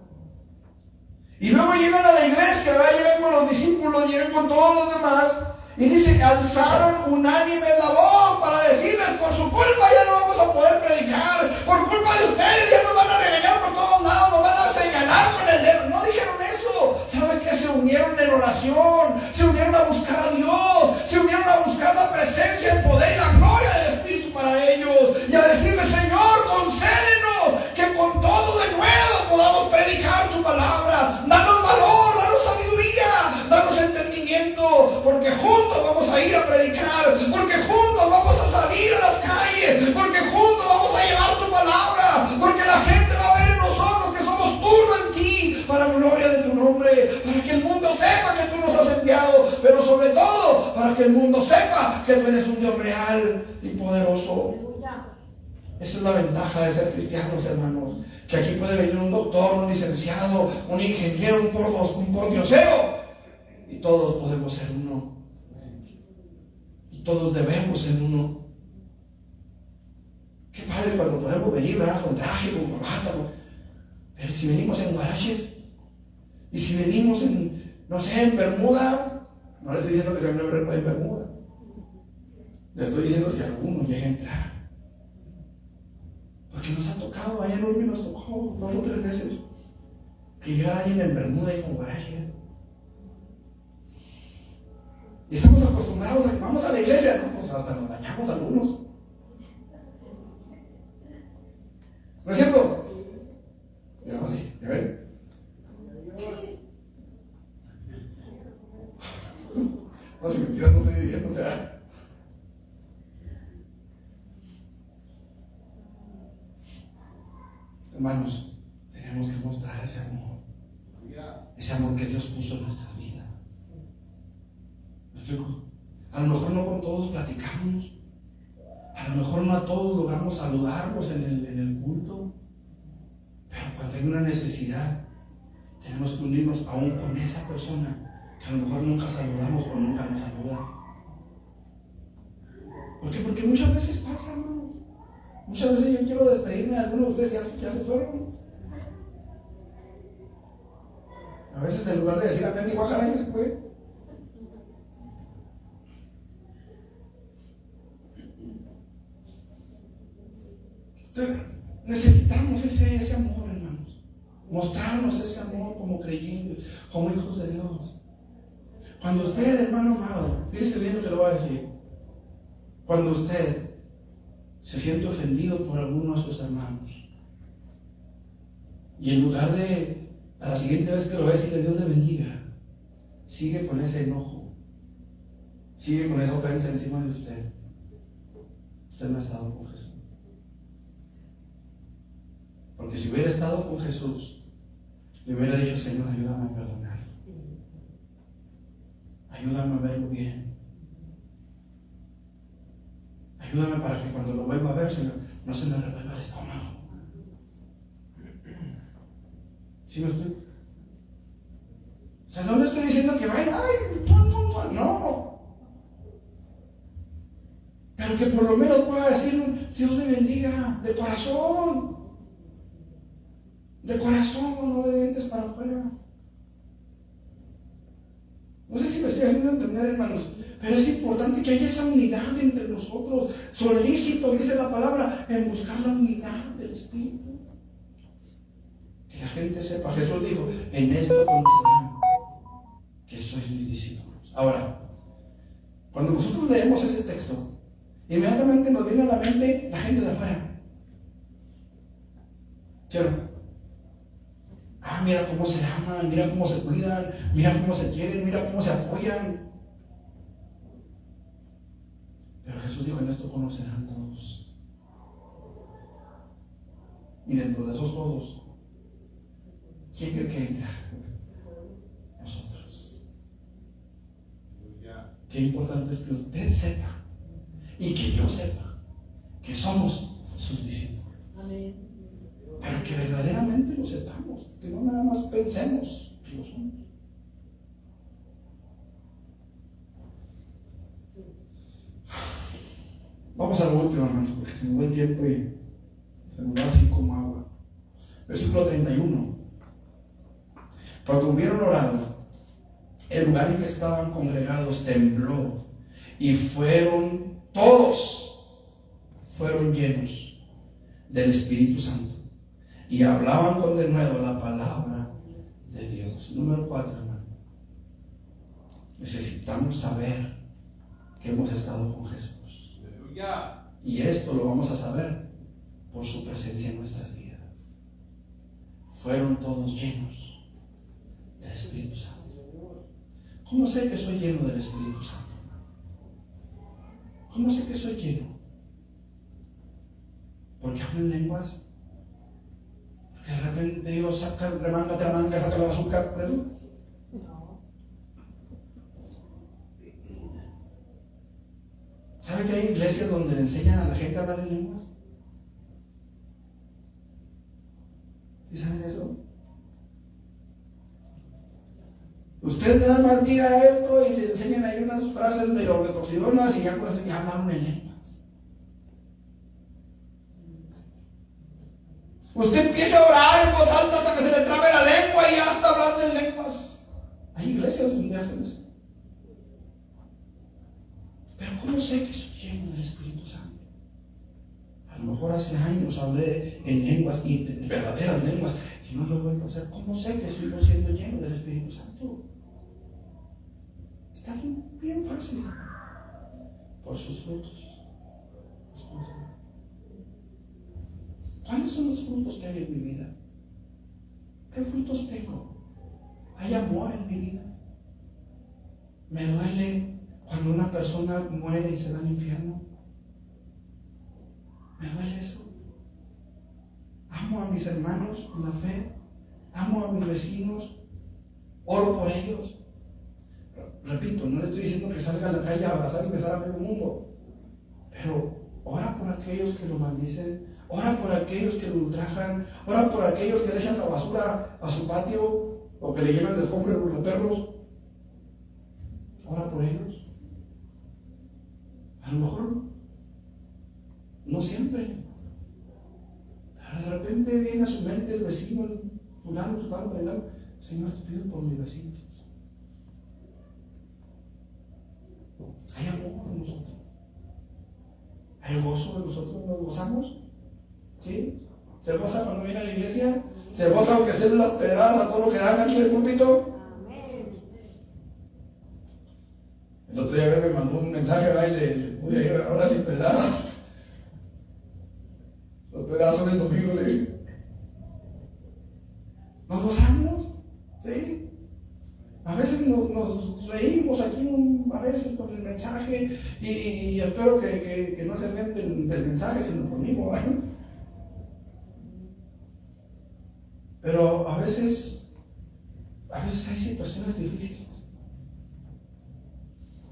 Y luego llegan a la iglesia, ¿verdad? Llegan con los discípulos, llegan con todos los demás. Y dice, alzaron unánime la voz para decirles, por su culpa ya no vamos a poder predicar. Por culpa de ustedes ya nos van a regañar por todos lados, nos van a señalar con el dedo. No dijeron eso. ¿Saben qué? Se unieron en oración, se unieron a buscar a Dios, se unieron a buscar la presencia, el poder y la gloria del Espíritu para ellos. Y a decirle, Señor, concédenos que con todo de nuevo podamos predicar tu palabra. Danos valor, danos sabiduría, danos entendimiento, porque juntos vamos a ir a predicar, porque juntos vamos a salir a las calles, porque juntos vamos a llevar tu palabra, porque la gente va a ver en nosotros que somos uno en ti, para la gloria de tu nombre, para que el mundo sepa que tú nos has enviado, pero sobre todo para que el mundo sepa que tú eres un Dios real y poderoso. Esa es la ventaja de ser cristianos, hermanos, que aquí puede venir un doctor, un licenciado, un ingeniero, un pordiosero, y todos podemos ser uno. Y todos debemos ser uno. Qué padre cuando podemos venir, ¿verdad? Con traje, con corbata, pero si venimos en guaraches, y si venimos en, no sé, en bermuda, no le estoy diciendo que se van a ver en bermuda, le estoy diciendo si alguno llega a entrar. Porque nos ha tocado, allá en Uruguay nos tocó 2 o 3 veces que llegara alguien en bermuda y con guarache. Y estamos acostumbrados a que vamos a la iglesia, ¿no? Pues hasta nos bañamos algunos. ¿No es cierto? Ya vale, ya ven. No, si mentiras no estoy diciendo, o sea. Hermanos, tenemos que mostrar ese amor que Dios puso en nuestras vidas. ¿Me explico? A lo mejor no con todos platicamos, a lo mejor no a todos logramos saludarlos en el culto, pero cuando hay una necesidad, tenemos que unirnos aún con esa persona que a lo mejor nunca saludamos o nunca nos saluda. ¿Por qué? Porque muchas veces pasa, hermanos. Muchas veces yo quiero despedirme de algunos de ustedes, ya se fueron. A veces en lugar de decir a Penti Guajara, se fue. Entonces, necesitamos ese amor, hermanos. Mostrarnos ese amor como creyentes, como hijos de Dios. Cuando usted, hermano amado, fíjese bien lo que le voy a decir. Cuando usted se siente ofendido por alguno de sus hermanos. Y en lugar de, a la siguiente vez que lo ve, decirle Dios le bendiga, sigue con ese enojo, sigue con esa ofensa encima de usted. Usted no ha estado con Jesús. Porque si hubiera estado con Jesús, le hubiera dicho: Señor, ayúdame a perdonar. Ayúdame a verlo bien. Ayúdame para que cuando lo vuelva a ver, Señor, no se me revuelva el estómago. ¿Sí me explico? O sea, no le estoy diciendo que vaya, no. Pero que por lo menos pueda decir: Dios le bendiga, de corazón. De corazón, no de dientes para afuera. No sé si me estoy haciendo entender, hermanos, pero es importante que haya esa unidad entre nosotros. Solícito, dice la palabra, en buscar la unidad del Espíritu. Que la gente sepa. Jesús dijo: en esto conocerán que sois mis discípulos. Ahora, cuando nosotros leemos ese texto, inmediatamente nos viene a la mente la gente de afuera. ¿Sí o no? Mira cómo se aman, mira cómo se cuidan, mira cómo se quieren, mira cómo se apoyan. Pero Jesús dijo: en esto conocerán todos. Y dentro de esos todos, ¿quién cree que entra? Nosotros. Qué importante es que usted sepa y que yo sepa que somos sus discípulos. Amén. Pero que verdaderamente lo sepamos, que no nada más pensemos que lo somos. Vamos a lo último, hermanos, porque se nos va el tiempo y se nos va así como agua. Versículo 31. Cuando hubieron orado, el lugar en que estaban congregados tembló y todos fueron llenos del Espíritu Santo y hablaban con denuedo la palabra de Dios. Número 4, hermano. Necesitamos saber que hemos estado con Jesús. Y esto lo vamos a saber por su presencia en nuestras vidas. Fueron todos llenos del Espíritu Santo. ¿Cómo sé que soy lleno del Espíritu Santo? ¿Cómo sé que soy lleno? Porque hablo en lenguas. Porque de repente Dios saca, remanga, tramanga, saca la azúcar, ¿verdad? ¿Sabe que hay iglesias donde le enseñan a la gente a hablar en lenguas? ¿Sí saben eso? Usted nada más diga esto y le enseñan ahí unas frases medio retorcidonas y ya con eso ya hablaron en lenguas. Usted empieza a orar en voz alta hasta que se le trabe la lengua y ya está hablando en lenguas. Hay iglesias donde hacen eso. Pero ¿cómo sé que soy lleno del Espíritu Santo? A lo mejor hace años hablé en lenguas y en verdaderas lenguas y no lo vuelvo a hacer. ¿Cómo sé que estoy siendo lleno del Espíritu Santo? Está bien fácil. Por sus frutos. ¿Cuáles son los frutos que hay en mi vida? ¿Qué frutos tengo? ¿Hay amor en mi vida? ¿Me duele cuando una persona muere y se va al infierno? ¿Me duele eso? Amo a mis hermanos en la fe, amo a mis vecinos, oro por ellos. Repito, no le estoy diciendo que salga a la calle a abrazar y besar a medio mundo, pero ora por aquellos que lo maldicen, ora por aquellos que lo ultrajan, ora por aquellos que le echan la basura a su patio o que le llenan de escombros los perros. Ora por ellos. A lo mejor no siempre, pero de repente viene a su mente el vecino, el fulano, perengano. Señor, te pido por mis vecinos. Hay amor en nosotros. Hay gozo en nosotros. ¿Nos gozamos? ¿Sí? ¿Se goza cuando viene a la iglesia? ¿Se goza aunque estén las pedradas a todo lo que dan aquí en el púlpito? El otro día me mandó un mensaje, y le pude ir ahora sin pedradas. Los pedazos del domingo, le digo. Nos gozamos, ¿sí? A veces nos reímos aquí a veces con el mensaje y espero que no se rían del mensaje, sino conmigo, ¿eh? Pero a veces hay situaciones difíciles.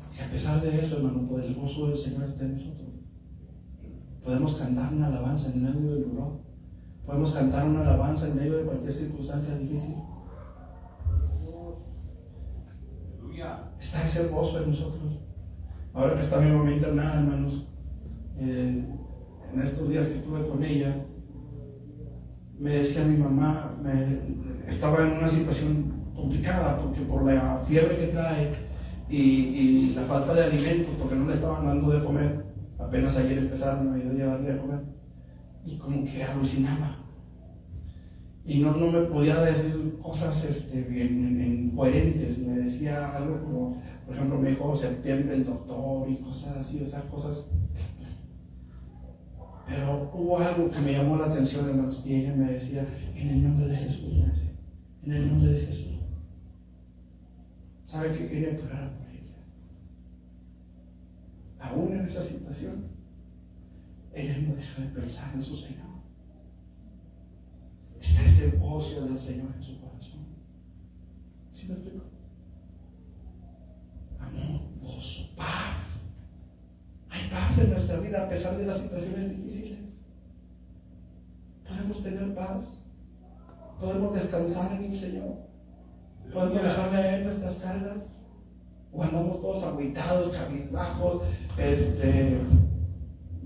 Si a pesar de eso, hermano, pues el gozo del Señor está en nosotros. Podemos cantar una alabanza en medio del dolor. Podemos cantar una alabanza en medio de cualquier circunstancia difícil. Está ese gozo en nosotros. Ahora que está mi mamá internada, hermanos, en estos días que estuve con ella, me decía mi mamá, estaba en una situación complicada porque por la fiebre que trae y la falta de alimentos, porque no le estaban dando de comer. Apenas ayer empezaron a mediodía a darle de comer y como que alucinaba y no me podía decir cosas bien coherentes. Me decía algo como, por ejemplo, me dijo septiembre el doctor y cosas así, o sea, cosas. Pero hubo algo que me llamó la atención, hermanos, y ella me decía, en el nombre de Jesús, me decía, en el nombre de Jesús. ¿Sabe qué quería que orara por ella? Aún en esa situación, ella no deja de pensar en su Señor. Está ese gozo del Señor en su corazón. ¿Sí me explico? Amor, gozo, paz. Hay paz en nuestra vida a pesar de las situaciones difíciles. Podemos tener paz. Podemos descansar en el Señor. Podemos dejarle a Él nuestras cargas. O andamos todos agüitados, cabizbajos,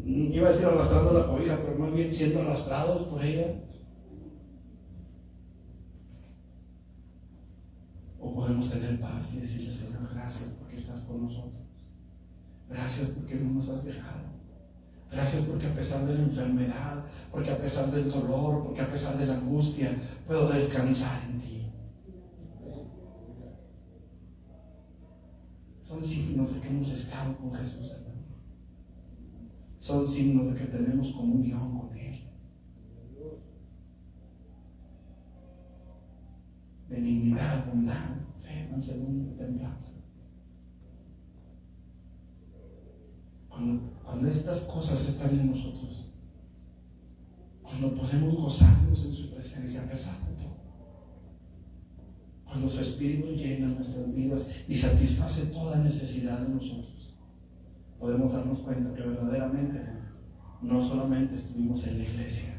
iba a decir arrastrando la cobija, pero más bien siendo arrastrados por ella. O podemos tener paz y decirle, Señor, gracias porque estás con nosotros. Gracias porque no nos has dejado. Gracias porque a pesar de la enfermedad, porque a pesar del dolor, porque a pesar de la angustia, puedo descansar en ti. Son signos de que hemos estado con Jesús, hermano. Son signos de que tenemos comunión con Él. Benignidad, bondad, fe, mansedumbre, templanza. Cuando estas cosas están en nosotros, cuando podemos gozarnos en su presencia a pesar de todo, cuando su Espíritu llena nuestras vidas y satisface toda necesidad de nosotros, podemos darnos cuenta que verdaderamente no solamente estuvimos en la iglesia,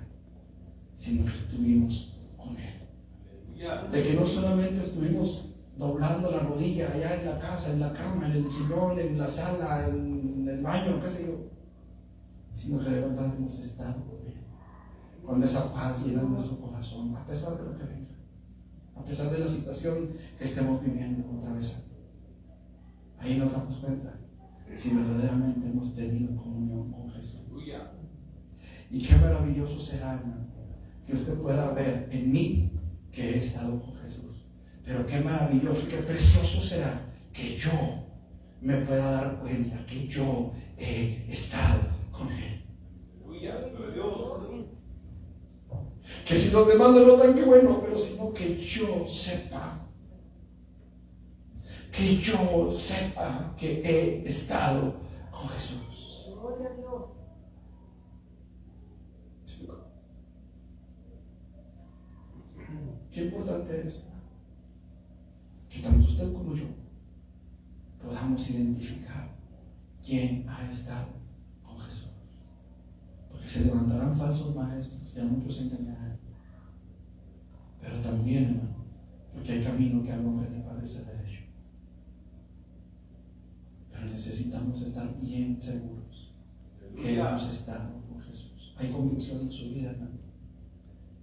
sino que estuvimos con Él. De que no solamente estuvimos doblando la rodilla allá en la casa, en la cama, en el sillón, en la sala, en el baño, qué sé yo, sino que de verdad hemos estado con Él, con esa paz llena en nuestro corazón, a pesar de lo que venga, a pesar de la situación que estemos viviendo otra vez. Ahí nos damos cuenta si verdaderamente hemos tenido comunión con Jesús. Y qué maravilloso será, hermano, que usted pueda ver en mí que he estado con Jesús. Pero qué maravilloso, qué precioso será que yo me pueda dar cuenta que yo he estado con Él. Que si los demás lo notan, qué bueno, pero sino que yo sepa que he estado con Jesús. Gloria a Dios. Qué importante es que tanto usted como yo podamos identificar quién ha estado con Jesús. Porque se levantarán falsos maestros y a muchos engañarán. Pero también, hermano, porque hay camino que al hombre le parece derecho. Pero necesitamos estar bien seguros que hemos estado con Jesús. Hay convicción en su vida, hermano.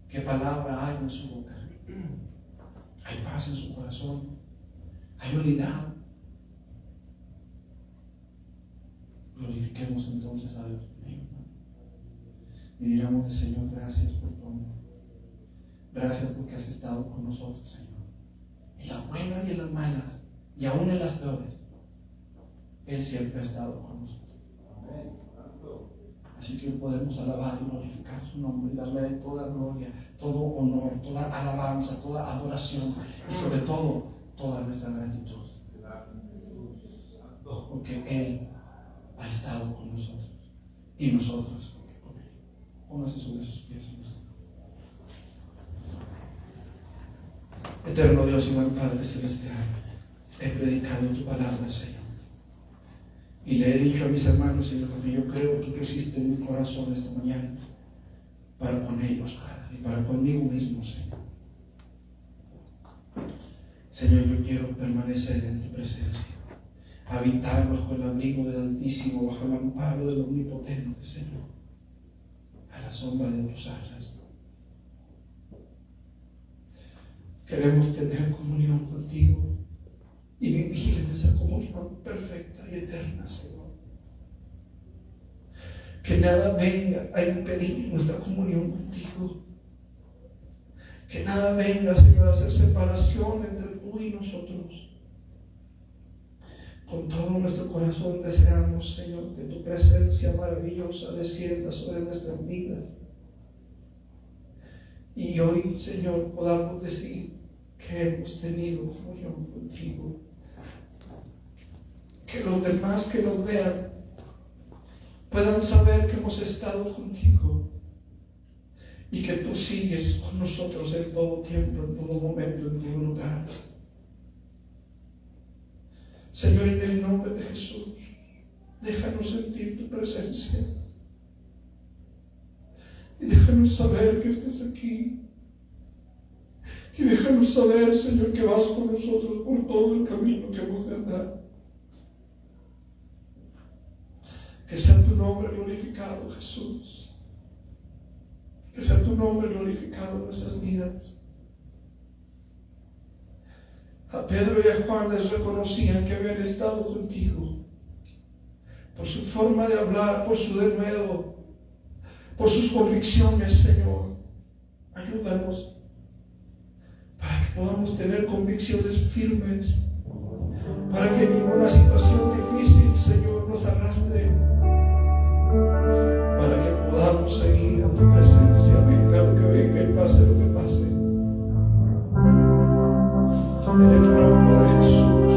¿Qué palabra hay en su boca? Hay paz en su corazón. Hay unidad. Glorifiquemos entonces a Dios conmigo, ¿no? Y digamos, Señor, gracias por tu amor. Gracias porque has estado con nosotros, Señor. En las buenas y en las malas, y aún en las peores, Él siempre ha estado con nosotros. Así que podemos alabar y glorificar su nombre y darle a Él toda gloria, todo honor, toda alabanza, toda adoración y sobre todo toda nuestra gratitud. Porque Él ha estado con nosotros y nosotros con Él. Póngase sobre sus pies, hermano. Eterno Dios y buen Padre Celestial, he predicado tu palabra, Señor. Y le he dicho a mis hermanos, Señor, porque yo creo que tú pusiste en mi corazón esta mañana para con ellos, Padre, y para conmigo mismo, Señor. Señor, yo quiero permanecer en tu presencia, habitar bajo el abrigo del Altísimo, bajo el amparo del Omnipotente, Señor, a la sombra de tus alas. Queremos tener comunión contigo y vivir en esa comunión perfecta y eterna, Señor. Que nada venga a impedir nuestra comunión contigo. Que nada venga, Señor, a hacer separación entre tú y nosotros. Con todo nuestro corazón deseamos, Señor, que tu presencia maravillosa descienda sobre nuestras vidas. Y hoy, Señor, podamos decir que hemos tenido comunión contigo. Que los demás que nos vean puedan saber que hemos estado contigo y que tú sigues con nosotros en todo tiempo, en todo momento, en todo lugar. Señor, en el nombre de Jesús, déjanos sentir tu presencia y déjanos saber que estás aquí. Y déjanos saber, Señor, que vas con nosotros por todo el camino que hemos de andar. Que sea tu nombre glorificado, Jesús. Que sea tu nombre glorificado en nuestras vidas. A Pedro y a Juan les reconocían que habían estado contigo. Por su forma de hablar, por su denuedo, por sus convicciones, Señor. Ayúdanos para que podamos tener convicciones firmes, para que ninguna situación difícil, Señor, nos arrastre, para que podamos seguir en tu presencia, venga lo que venga y pase lo que pase. En el nombre de Jesús,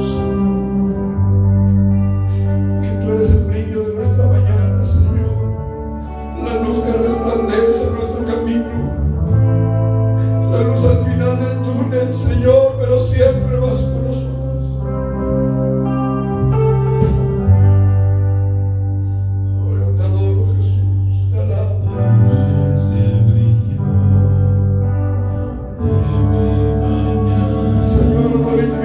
que tú eres el brillo de nuestra mañana, Señor, la luz que resplandece en nuestro camino, la luz al final del túnel, Señor, pero siempre vas con nosotros. Oh, te adoro, Jesús, te alabo. Ese brillo de mi mañana, Señor, glorifica.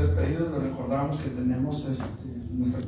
despedirnos, les recordamos que tenemos nuestra actividad